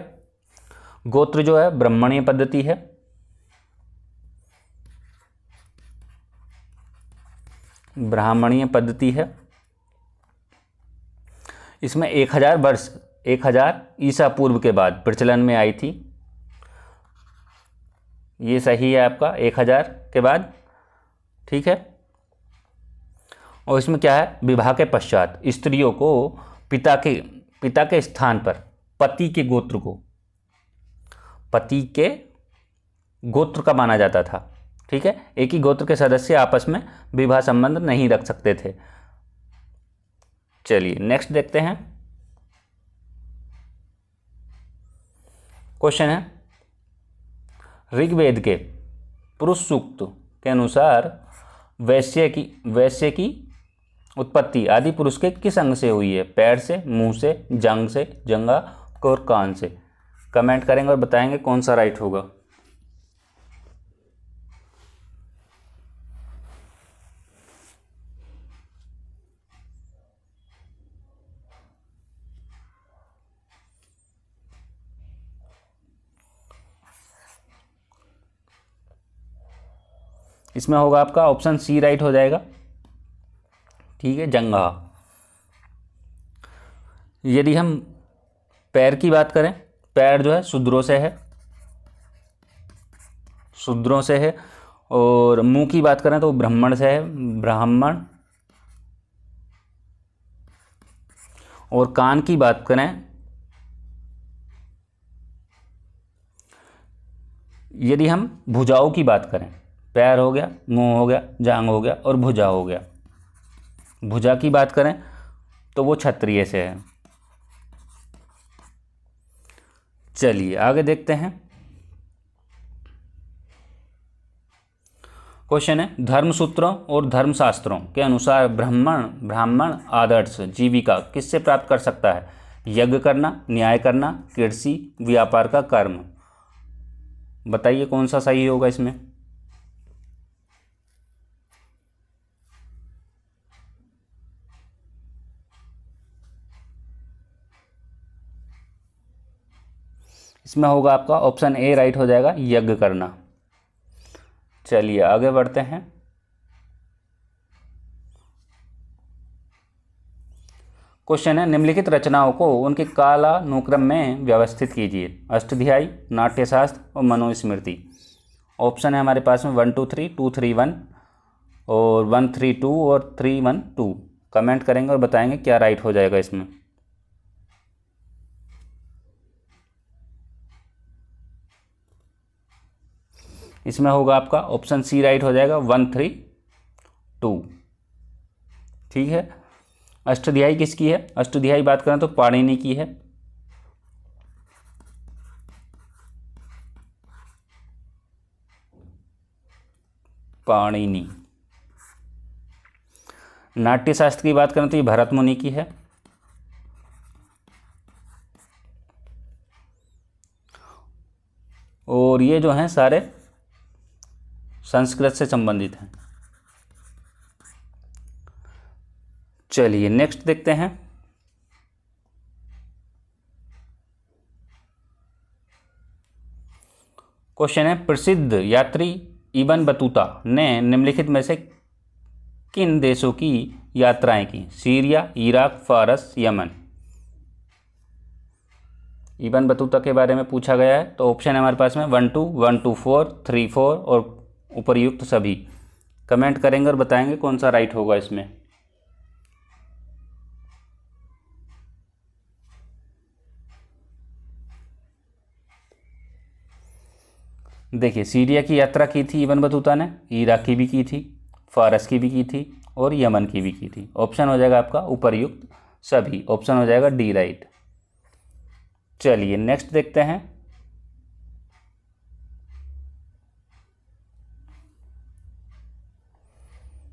गोत्र जो है ब्राह्मणीय पद्धति है। ब्राह्मणीय पद्धति है। इसमें 1000 ईसा पूर्व के बाद प्रचलन में आई थी। ये सही है आपका, 1000 के बाद। ठीक है, और इसमें क्या है, विवाह के पश्चात स्त्रियों को पिता के स्थान पर पति के गोत्र का माना जाता था। ठीक है, एक ही गोत्र के सदस्य आपस में विवाह संबंध नहीं रख सकते थे। चलिए नेक्स्ट देखते हैं। क्वेश्चन है, ऋग्वेद के पुरुष सूक्त के अनुसार वैश्य की उत्पत्ति आदि पुरुष के किस अंग से हुई है? पैर से, मुंह से, जंग से, जंगा और कान से। कमेंट करेंगे और बताएंगे कौन सा राइट होगा। इसमें होगा आपका ऑप्शन सी राइट हो जाएगा। ठीक है, जंगा। यदि हम पैर की बात करें, पैर जो है शूद्रों से है। और मुंह की बात करें तो ब्राह्मण से है, ब्राह्मण। और कान की बात करें, यदि हम भुजाओं की बात करें, पैर हो गया, मुंह हो गया, जांग हो गया और भुजा हो गया। भुजा की बात करें तो वो क्षत्रिय से है। चलिए आगे देखते हैं। क्वेश्चन है, धर्मसूत्रों और धर्मशास्त्रों के अनुसार ब्राह्मण आदर्श जीविका किससे प्राप्त कर सकता है? यज्ञ करना, न्याय करना, कृषि, व्यापार का कर्म। बताइए कौन सा सही होगा इसमें। इसमें होगा आपका ऑप्शन ए राइट हो जाएगा, यज्ञ करना। चलिए आगे बढ़ते हैं। क्वेश्चन है, निम्नलिखित रचनाओं को उनके कालानुक्रम में व्यवस्थित कीजिए। अष्टध्यायी, नाट्यशास्त्र और मनुस्मृति। ऑप्शन है हमारे पास में 1 2 3, 2 3 1 और 1 3 2 और 3 1 2। कमेंट करेंगे और बताएंगे क्या राइट हो जाएगा इसमें। इसमें होगा आपका ऑप्शन सी राइट हो जाएगा 132। ठीक है। अष्टध्यायी किसकी है? अष्टध्यायी बात करें तो पाणिनि की है। पाणिनि। नाट्यशास्त्र की बात करें तो ये भरत मुनि की है। और ये जो हैं सारे संस्कृत से संबंधित हैं। चलिए नेक्स्ट देखते हैं। क्वेश्चन है, प्रसिद्ध यात्री इबन बतूता ने निम्नलिखित में से किन देशों की यात्राएं की? सीरिया, इराक, फारस, यमन। इबन बतूता के बारे में पूछा गया है, तो ऑप्शन है हमारे पास में 1 2, 1 2 4, 3 4 और उपर्युक्त सभी। कमेंट करेंगे और बताएंगे कौन सा राइट होगा इसमें। देखिए, सीरिया की यात्रा की थी इबन बतूता ने, इराक की भी की थी, फारस की भी की थी और यमन की भी की थी। ऑप्शन हो जाएगा आपका उपर्युक्त सभी। ऑप्शन हो जाएगा डी राइट। चलिए नेक्स्ट देखते हैं।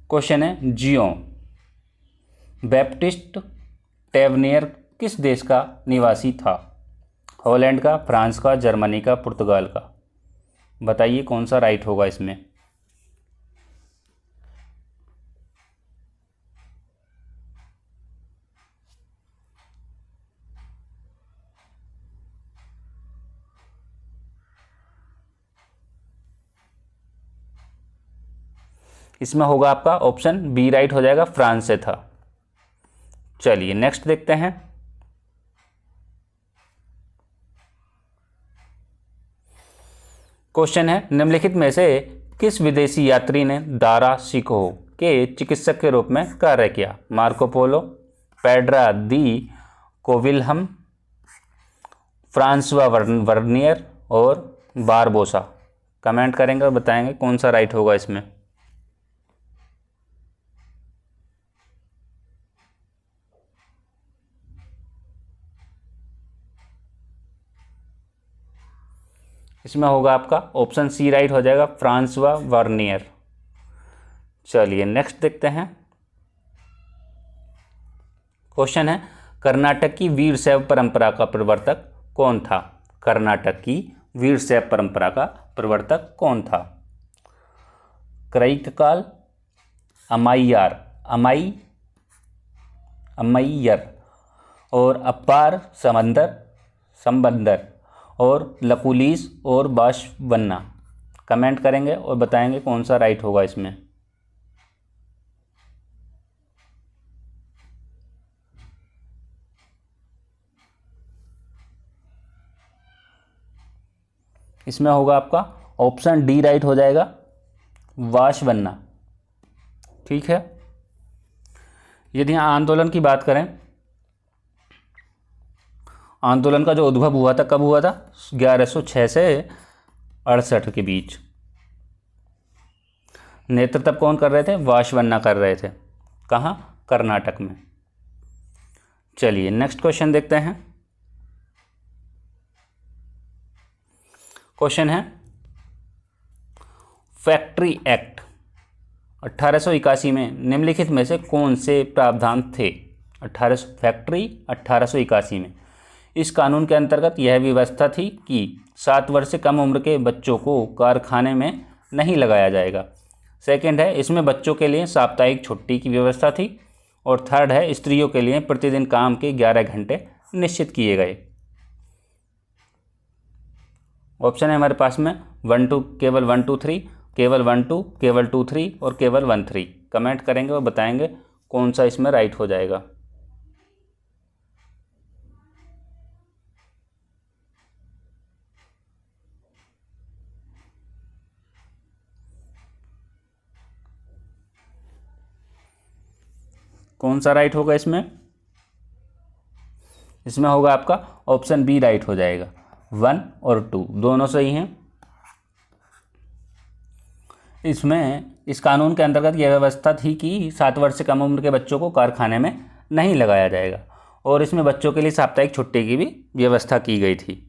क्वेश्चन है, जियों बैप्टिस्ट टेवनियर किस देश का निवासी था? हॉलैंड का, फ्रांस का, जर्मनी का, पुर्तगाल का। बताइए कौन सा राइट होगा इसमें। इसमें होगा आपका ऑप्शन बी राइट हो जाएगा, फ्रांस से था। चलिए नेक्स्ट देखते हैं। क्वेश्चन है, निम्नलिखित में से किस विदेशी यात्री ने दारा शिकोह के चिकित्सक के रूप में कार्य किया? मार्को पोलो, पेड्रा दी कोविलहम, फ्रांसवा वर्नियर और बारबोसा। कमेंट करेंगे और बताएंगे कौन सा राइट होगा इसमें। इसमें होगा आपका ऑप्शन सी राइट हो जाएगा, फ्रांसवा वर्नियर। चलिए नेक्स्ट देखते हैं। क्वेश्चन है, कर्नाटक की वीरशैव परंपरा का प्रवर्तक कौन था? कर्नाटक की वीरशैव परंपरा का प्रवर्तक कौन था? क्रैककाल, अमाइयार अमैयर और अपार संबंदर और लकुलीस और बाशवन्ना। कमेंट करेंगे और बताएंगे कौन सा राइट होगा इसमें। इसमें होगा आपका ऑप्शन डी राइट हो जाएगा, वाशवन्ना। ठीक है। यदि यहाँ आंदोलन की बात करें, आंदोलन का जो उद्भव हुआ था कब हुआ था? 1106 से 68 के बीच। नेतृत्व कौन कर रहे थे? वाशवन्ना कर रहे थे। कहाँ? कर्नाटक में। चलिए नेक्स्ट क्वेश्चन देखते हैं। क्वेश्चन है, फैक्ट्री एक्ट 1881 में निम्नलिखित में से कौन से प्रावधान थे? फैक्ट्री 1881 में इस कानून के अंतर्गत यह व्यवस्था थी कि 7 वर्ष से कम उम्र के बच्चों को कारखाने में नहीं लगाया जाएगा। सेकंड है, इसमें बच्चों के लिए साप्ताहिक छुट्टी की व्यवस्था थी। और थर्ड है, स्त्रियों के लिए प्रतिदिन काम के 11 घंटे निश्चित किए गए। ऑप्शन है हमारे पास में 1 2, केवल 1 2 3, केवल 1 2, केवल 2 3 और केवल 1 3। कमेंट करेंगे और बताएंगे कौन सा इसमें राइट हो जाएगा। कौन सा राइट होगा इसमें? इसमें होगा आपका ऑप्शन बी राइट हो जाएगा। 1 और 2 दोनों सही हैं। इसमें इस कानून के अंतर्गत यह व्यवस्था थी कि 7 वर्ष से कम उम्र के बच्चों को कारखाने में नहीं लगाया जाएगा, और इसमें बच्चों के लिए साप्ताहिक छुट्टी की भी व्यवस्था की गई थी।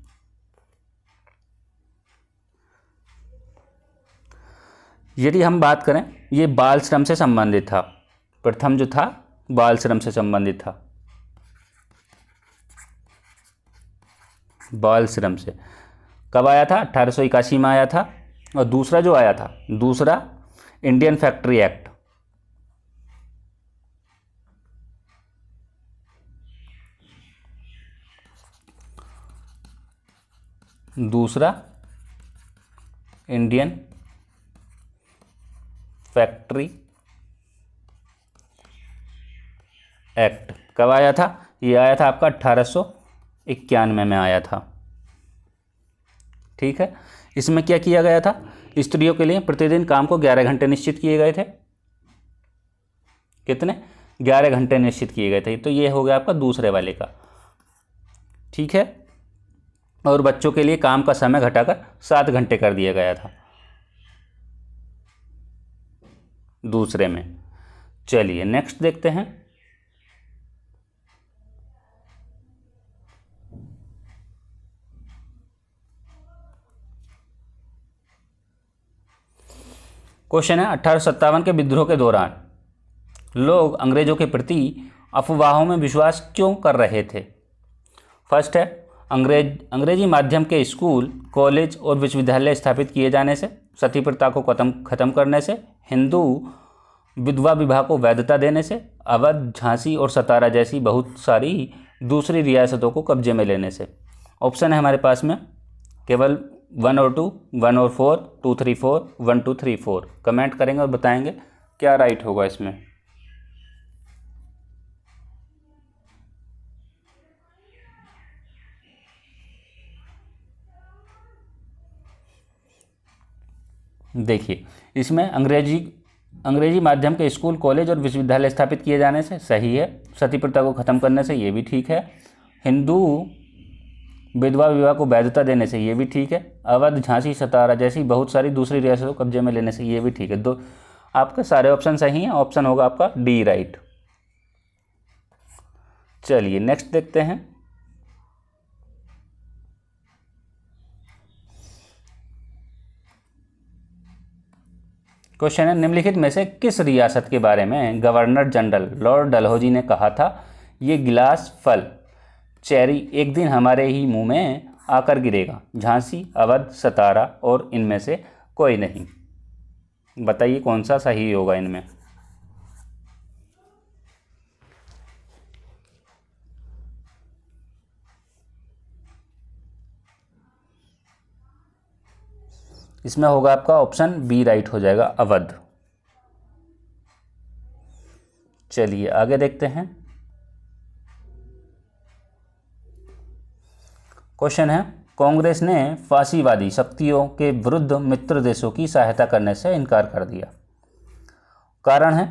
यदि हम बात करें, ये बाल श्रम से संबंधित था। प्रथम जो था बाल श्रम से संबंधित था। बाल श्रम से कब आया था? 1881 में आया था। और दूसरा जो आया था, दूसरा इंडियन फैक्ट्री एक्ट, दूसरा इंडियन फैक्ट्री एक्ट कब आया था? ये आया था आपका 1891 में आया था। ठीक है। इसमें क्या किया गया था? स्त्रियों के लिए प्रतिदिन काम को 11 घंटे निश्चित किए गए थे। कितने? 11 घंटे निश्चित किए गए थे। तो ये हो गया आपका दूसरे वाले का। ठीक है। और बच्चों के लिए काम का समय घटाकर 7 घंटे कर दिया गया था दूसरे में। चलिए नेक्स्ट देखते हैं। क्वेश्चन है 1857 के विद्रोह के दौरान लोग अंग्रेजों के प्रति अफवाहों में विश्वास क्यों कर रहे थे? फर्स्ट है अंग्रेजी माध्यम के स्कूल, कॉलेज और विश्वविद्यालय स्थापित किए जाने से, सती प्रथा को खत्म करने से, हिंदू विधवा विवाह को वैधता देने से, अवध, झांसी और सतारा जैसी बहुत सारी दूसरी रियासतों को कब्जे में लेने से। ऑप्शन है हमारे पास में केवल 1 और 2, 1 और 4, 2, 3, 4, 1, 2, 3, 4। कमेंट करेंगे और बताएंगे क्या राइट होगा इसमें। देखिए, इसमें अंग्रेजी माध्यम के स्कूल, कॉलेज और विश्वविद्यालय स्थापित किए जाने से सही है। सती प्रथा को खत्म करने से ये भी ठीक है। हिंदू विधवा विवाह को वैधता देने से ये भी ठीक है। अवध, झांसी, सतारा जैसी बहुत सारी दूसरी रियासतों को कब्जे में लेने से ये भी ठीक है। दो आपके सारे ऑप्शन सही हैं। ऑप्शन होगा आपका डी राइट। चलिए नेक्स्ट देखते हैं। क्वेश्चन है निम्नलिखित में से किस रियासत के बारे में गवर्नर जनरल लॉर्ड डलहौजी ने कहा था, ये गिलास फल चेरी एक दिन हमारे ही मुंह में आकर गिरेगा? झांसी, अवध, सतारा और इनमें से कोई नहीं। बताइए कौन सा सही होगा इनमें। इसमें होगा आपका ऑप्शन बी राइट हो जाएगा, अवध। चलिए आगे देखते हैं। क्वेश्चन है कांग्रेस ने फासीवादी शक्तियों के विरुद्ध मित्र देशों की सहायता करने से इनकार कर दिया। कारण है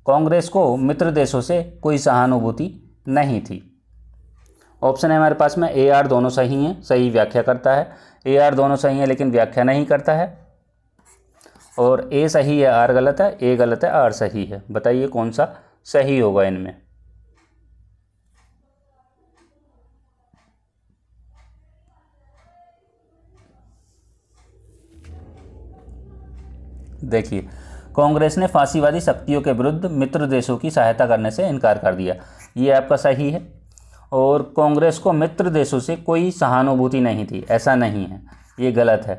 कांग्रेस को मित्र देशों से कोई सहानुभूति नहीं थी। ऑप्शन है हमारे पास में ए आर दोनों सही हैं, सही व्याख्या करता है। ए आर दोनों सही है लेकिन व्याख्या नहीं करता है। और ए सही है, आर गलत है, ए गलत है, आर सही है। बताइए कौन सा सही होगा इनमें। देखिए, कांग्रेस ने फासीवादी शक्तियों के विरुद्ध मित्र देशों की सहायता करने से इनकार कर दिया, ये आपका सही है। और कांग्रेस को मित्र देशों से कोई सहानुभूति नहीं थी, ऐसा नहीं है, ये गलत है।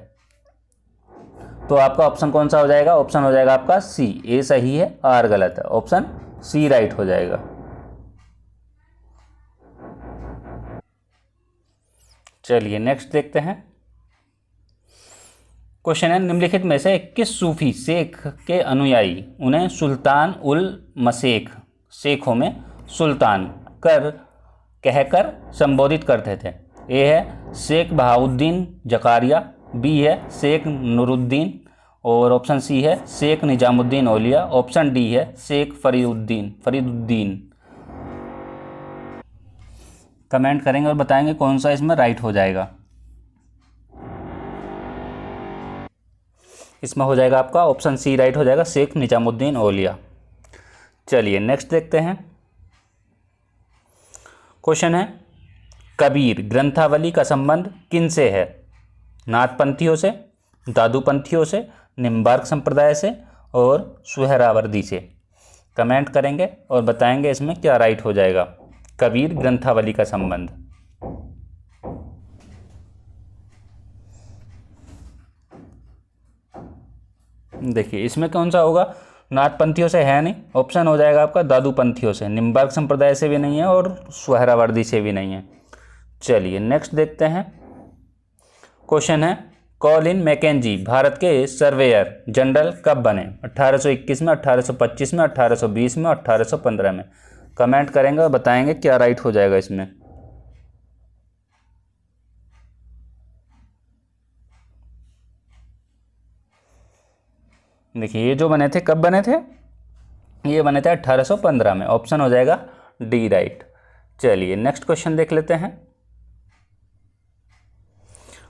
तो आपका ऑप्शन कौन सा हो जाएगा? ऑप्शन हो जाएगा आपका सी, ए सही है, आर गलत है। ऑप्शन सी राइट हो जाएगा। चलिए नेक्स्ट देखते हैं। क्वेश्चन है निम्नलिखित में से किस सूफी शेख के अनुयायी उन्हें सुल्तान उल मशेख, शेखों में सुल्तान कहकर संबोधित करते थे? ए है शेख बहाउद्दीन जकारिया, बी है शेख नूरुद्दीन और ऑप्शन सी है शेख निजामुद्दीन औलिया, ऑप्शन डी है शेख फरीदुद्दीन। कमेंट करेंगे और बताएंगे कौन सा इसमें राइट हो जाएगा। इसमें हो जाएगा आपका ऑप्शन सी राइट हो जाएगा, शेख निजामुद्दीन औलिया। चलिए नेक्स्ट देखते हैं। क्वेश्चन है कबीर ग्रंथावली का संबंध किन से है? नाथपंथियों से, दादूपंथियों से, निम्बार्क संप्रदाय से और सुहरावर्दी से। कमेंट करेंगे और बताएंगे इसमें क्या राइट हो जाएगा। कबीर ग्रंथावली का संबंध। देखिए इसमें कौन सा होगा, नाथपंथियों से है नहीं, ऑप्शन हो जाएगा आपका दादूपंथियों से, निम्बार्क संप्रदाय से भी नहीं है और सुहरावर्दी से भी नहीं है। चलिए नेक्स्ट देखते हैं। क्वेश्चन है कॉलिन मैकेंजी भारत के सर्वेयर जनरल कब बने? 1821 में, 1825 में, 1820 में, 1815 में। कमेंट करेंगे और बताएंगे क्या राइट हो जाएगा इसमें। देखिए ये जो बने थे कब बने थे, ये बने थे 1815 में, ऑप्शन हो जाएगा डी राइट। चलिए नेक्स्ट क्वेश्चन देख लेते हैं।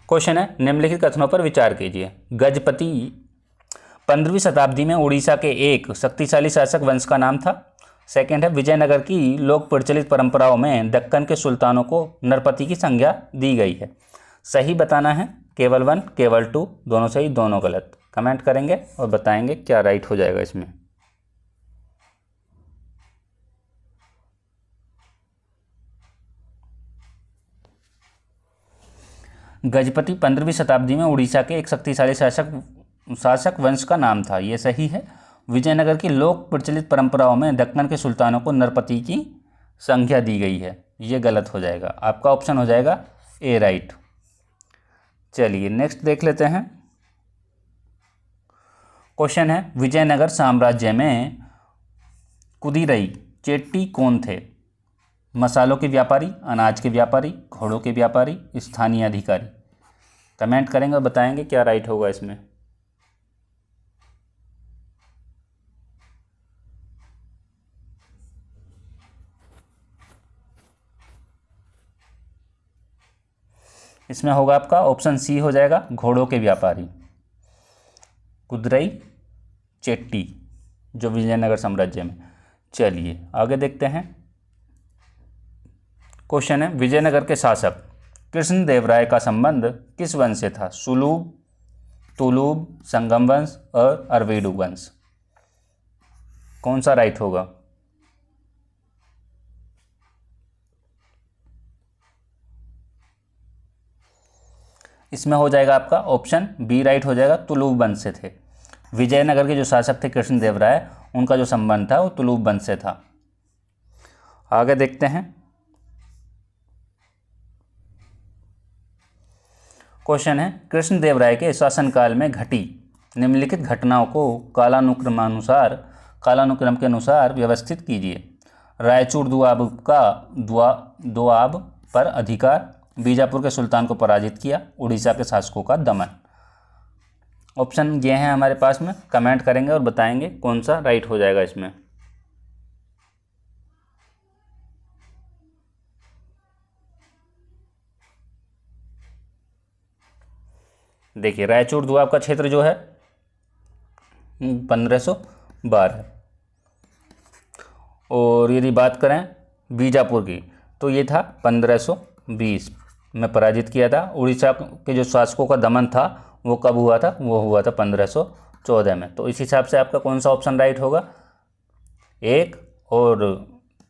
क्वेश्चन है निम्नलिखित कथनों पर विचार कीजिए। गजपति 15वीं शताब्दी में उड़ीसा के एक शक्तिशाली शासक वंश का नाम था। सेकंड है विजयनगर की लोक प्रचलित परंपराओं में दक्कन के सुल्तानों को नरपति की संज्ञा दी गई है। सही बताना है, केवल 1 केवल 2, दोनों सही दोनों गलत। कमेंट करेंगे और बताएंगे क्या राइट हो जाएगा इसमें। गजपति 15वीं शताब्दी में उड़ीसा के एक शक्तिशाली शासक वंश का नाम था, ये सही है। विजयनगर की लोक प्रचलित परंपराओं में दक्कन के सुल्तानों को नरपति की संज्ञा दी गई है, ये गलत हो जाएगा। आपका ऑप्शन हो जाएगा ए राइट। चलिए नेक्स्ट देख लेते हैं। क्वेश्चन है विजयनगर साम्राज्य में कुदिरई चेट्टी कौन थे? मसालों के व्यापारी, अनाज के व्यापारी, घोड़ों के व्यापारी, स्थानीय अधिकारी। कमेंट करेंगे और बताएंगे क्या राइट होगा इसमें। इसमें होगा आपका ऑप्शन सी हो जाएगा, घोड़ों के व्यापारी, कुदरई चेट्टी, जो विजयनगर साम्राज्य में। चलिए आगे देखते हैं। क्वेश्चन है विजयनगर के शासक कृष्णदेवराय का संबंध किस वंश से था? सुलूब, तुलूब, संगम वंश और अरवेडु वंश। कौन सा राइट होगा? इसमें हो जाएगा आपका ऑप्शन बी राइट हो जाएगा, तुलूब वंश से थे। विजयनगर के जो शासक थे कृष्णदेवराय, उनका जो संबंध था वो तुलूब वंश से था। आगे देखते हैं। क्वेश्चन है कृष्णदेवराय के शासनकाल में घटी निम्नलिखित घटनाओं को कालानुक्रम के अनुसार व्यवस्थित कीजिए। रायचूर दोआब पर अधिकार, बीजापुर के सुल्तान को पराजित किया, उड़ीसा के शासकों का दमन। ऑप्शन ये हैं हमारे पास में। कमेंट करेंगे और बताएंगे कौन सा राइट हो जाएगा इसमें। देखिए रायचूर दोआब का क्षेत्र जो है 1512, और यदि बात करें बीजापुर की तो ये था 1520 में पराजित किया था। उड़ीसा के जो शासकों का दमन था वो कब हुआ था? वो हुआ था 1514 में। तो इस हिसाब से आपका कौन सा ऑप्शन राइट होगा? 1 और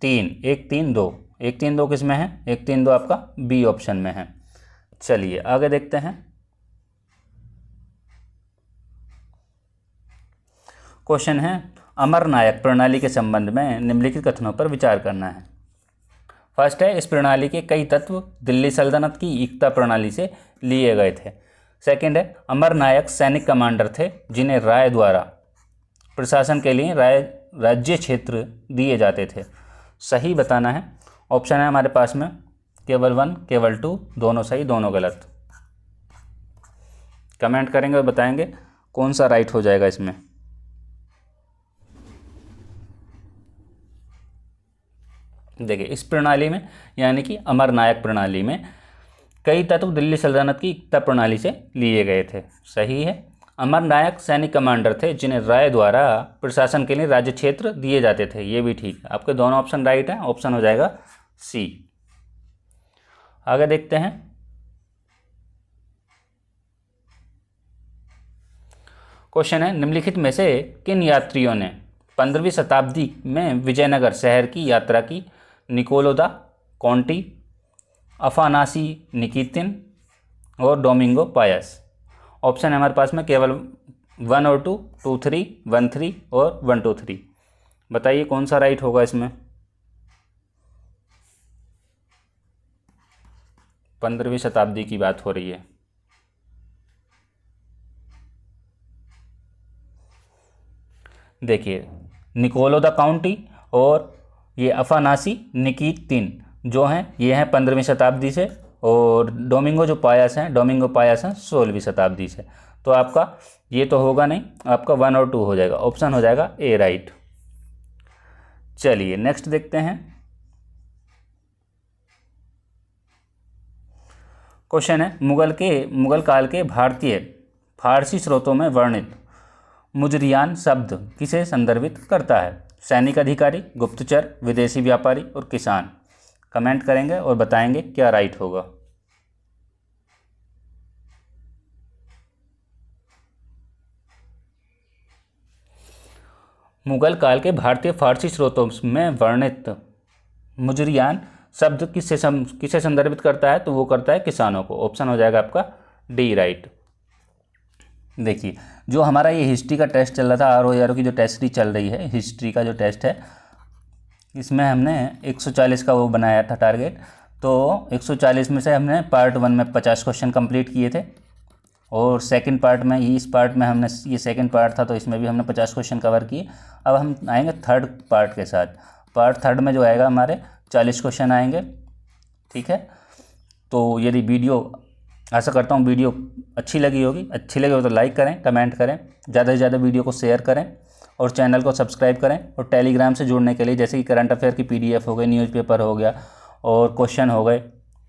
3, 1 3 2, 1 3 2 किस में है? 1 3 2 आपका बी ऑप्शन में है। चलिए आगे देखते हैं। क्वेश्चन है अमरनायक प्रणाली के संबंध में निम्नलिखित कथनों पर विचार करना है। फर्स्ट है इस प्रणाली के कई तत्व दिल्ली सल्तनत की एकता प्रणाली से लिए गए थे। सेकंड है अमरनायक सैनिक कमांडर थे जिन्हें राय द्वारा प्रशासन के लिए राज्य क्षेत्र दिए जाते थे। सही बताना है। ऑप्शन है हमारे पास में केवल 1 केवल 2, दोनों सही दोनों गलत। कमेंट करेंगे और बताएंगे कौन सा राइट हो जाएगा इसमें? देखिए, इस प्रणाली में यानी कि अमरनायक प्रणाली में कई तत्व दिल्ली सल्तनत की एकता प्रणाली से लिए गए थे। सही है। अमरनायक सैनिक कमांडर थे जिन्हें राय द्वारा प्रशासन के लिए राज्य क्षेत्र दिए जाते थे। ये भी ठीक है, आपके दोनों ऑप्शन राइट हैं। ऑप्शन हो जाएगा सी। आगे देखते हैं। क्वेश्चन है, निम्नलिखित में से किन यात्रियों ने 15वीं शताब्दी में विजयनगर शहर की यात्रा की? निकोलो दा कॉन्टी, अफानासी निकितिन और डोमिंगो पायस। ऑप्शन है हमारे पास में केवल 1 और 2, 2, 3, 1, 3 और 1, 2, 3। बताइए कौन सा राइट होगा इसमें? 15वीं शताब्दी की बात हो रही है। देखिए, निकोलो द काउंटी और ये अफानासी निकितिन जो हैं ये हैं 15वीं शताब्दी से, और डोमिंगो पायस हैं 16वीं शताब्दी से। तो आपका ये तो होगा नहीं, आपका 1 और 2 हो जाएगा। ऑप्शन हो जाएगा ए राइट। चलिए नेक्स्ट देखते हैं। क्वेश्चन है, मुगल काल के भारतीय फारसी स्रोतों में वर्णित मुजरियान शब्द किसे संदर्भित करता है? सैनिक अधिकारी, गुप्तचर, विदेशी व्यापारी और किसान। कमेंट करेंगे और बताएंगे क्या राइट होगा। मुगल काल के भारतीय फारसी स्रोतों में वर्णित मुजरियान शब्द किसे संदर्भित करता है? तो वो करता है किसानों को। ऑप्शन हो जाएगा आपका डी राइट। देखिए, जो हमारा ये हिस्ट्री का टेस्ट चल रहा था, ROAR की जो टेस्ट सीरीज चल रही है, हिस्ट्री का जो टेस्ट है, इसमें हमने 140 का वो बनाया था टारगेट। तो 140 में से हमने पार्ट 1 में 50 क्वेश्चन कंप्लीट किए थे, और सेकंड पार्ट में इस पार्ट में हमने, ये सेकंड पार्ट था तो इसमें भी हमने 50 क्वेश्चन कवर किए। अब हम आएंगे थर्ड पार्ट के साथ। पार्ट थर्ड में जो आएगा हमारे 40 क्वेश्चन आएंगे। ठीक है, तो यदि वीडियो, आशा करता हूँ वीडियो अच्छी लगी हो तो लाइक करें, कमेंट करें, ज़्यादा से ज़्यादा वीडियो को शेयर करें और चैनल को सब्सक्राइब करें। और टेलीग्राम से जुड़ने के लिए जैसे कि करंट अफेयर की PDF हो गई, न्यूज़पेपर हो गया और क्वेश्चन हो गए,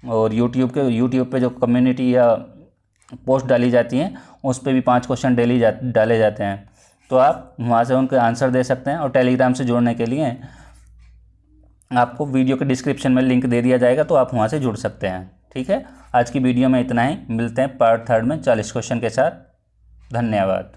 और यूट्यूब पे जो कम्युनिटी या पोस्ट डाली जाती हैं उस पर भी 5 क्वेश्चन डेली डाले जाते हैं, तो आप वहाँ से उनके आंसर दे सकते हैं। और टेलीग्राम से जुड़ने के लिए आपको वीडियो के डिस्क्रिप्शन में लिंक दे दिया जाएगा, तो आप वहाँ से जुड़ सकते हैं। ठीक है, आज की वीडियो में इतना ही। मिलते हैं पार्ट थर्ड में 40 क्वेश्चन के साथ। धन्यवाद।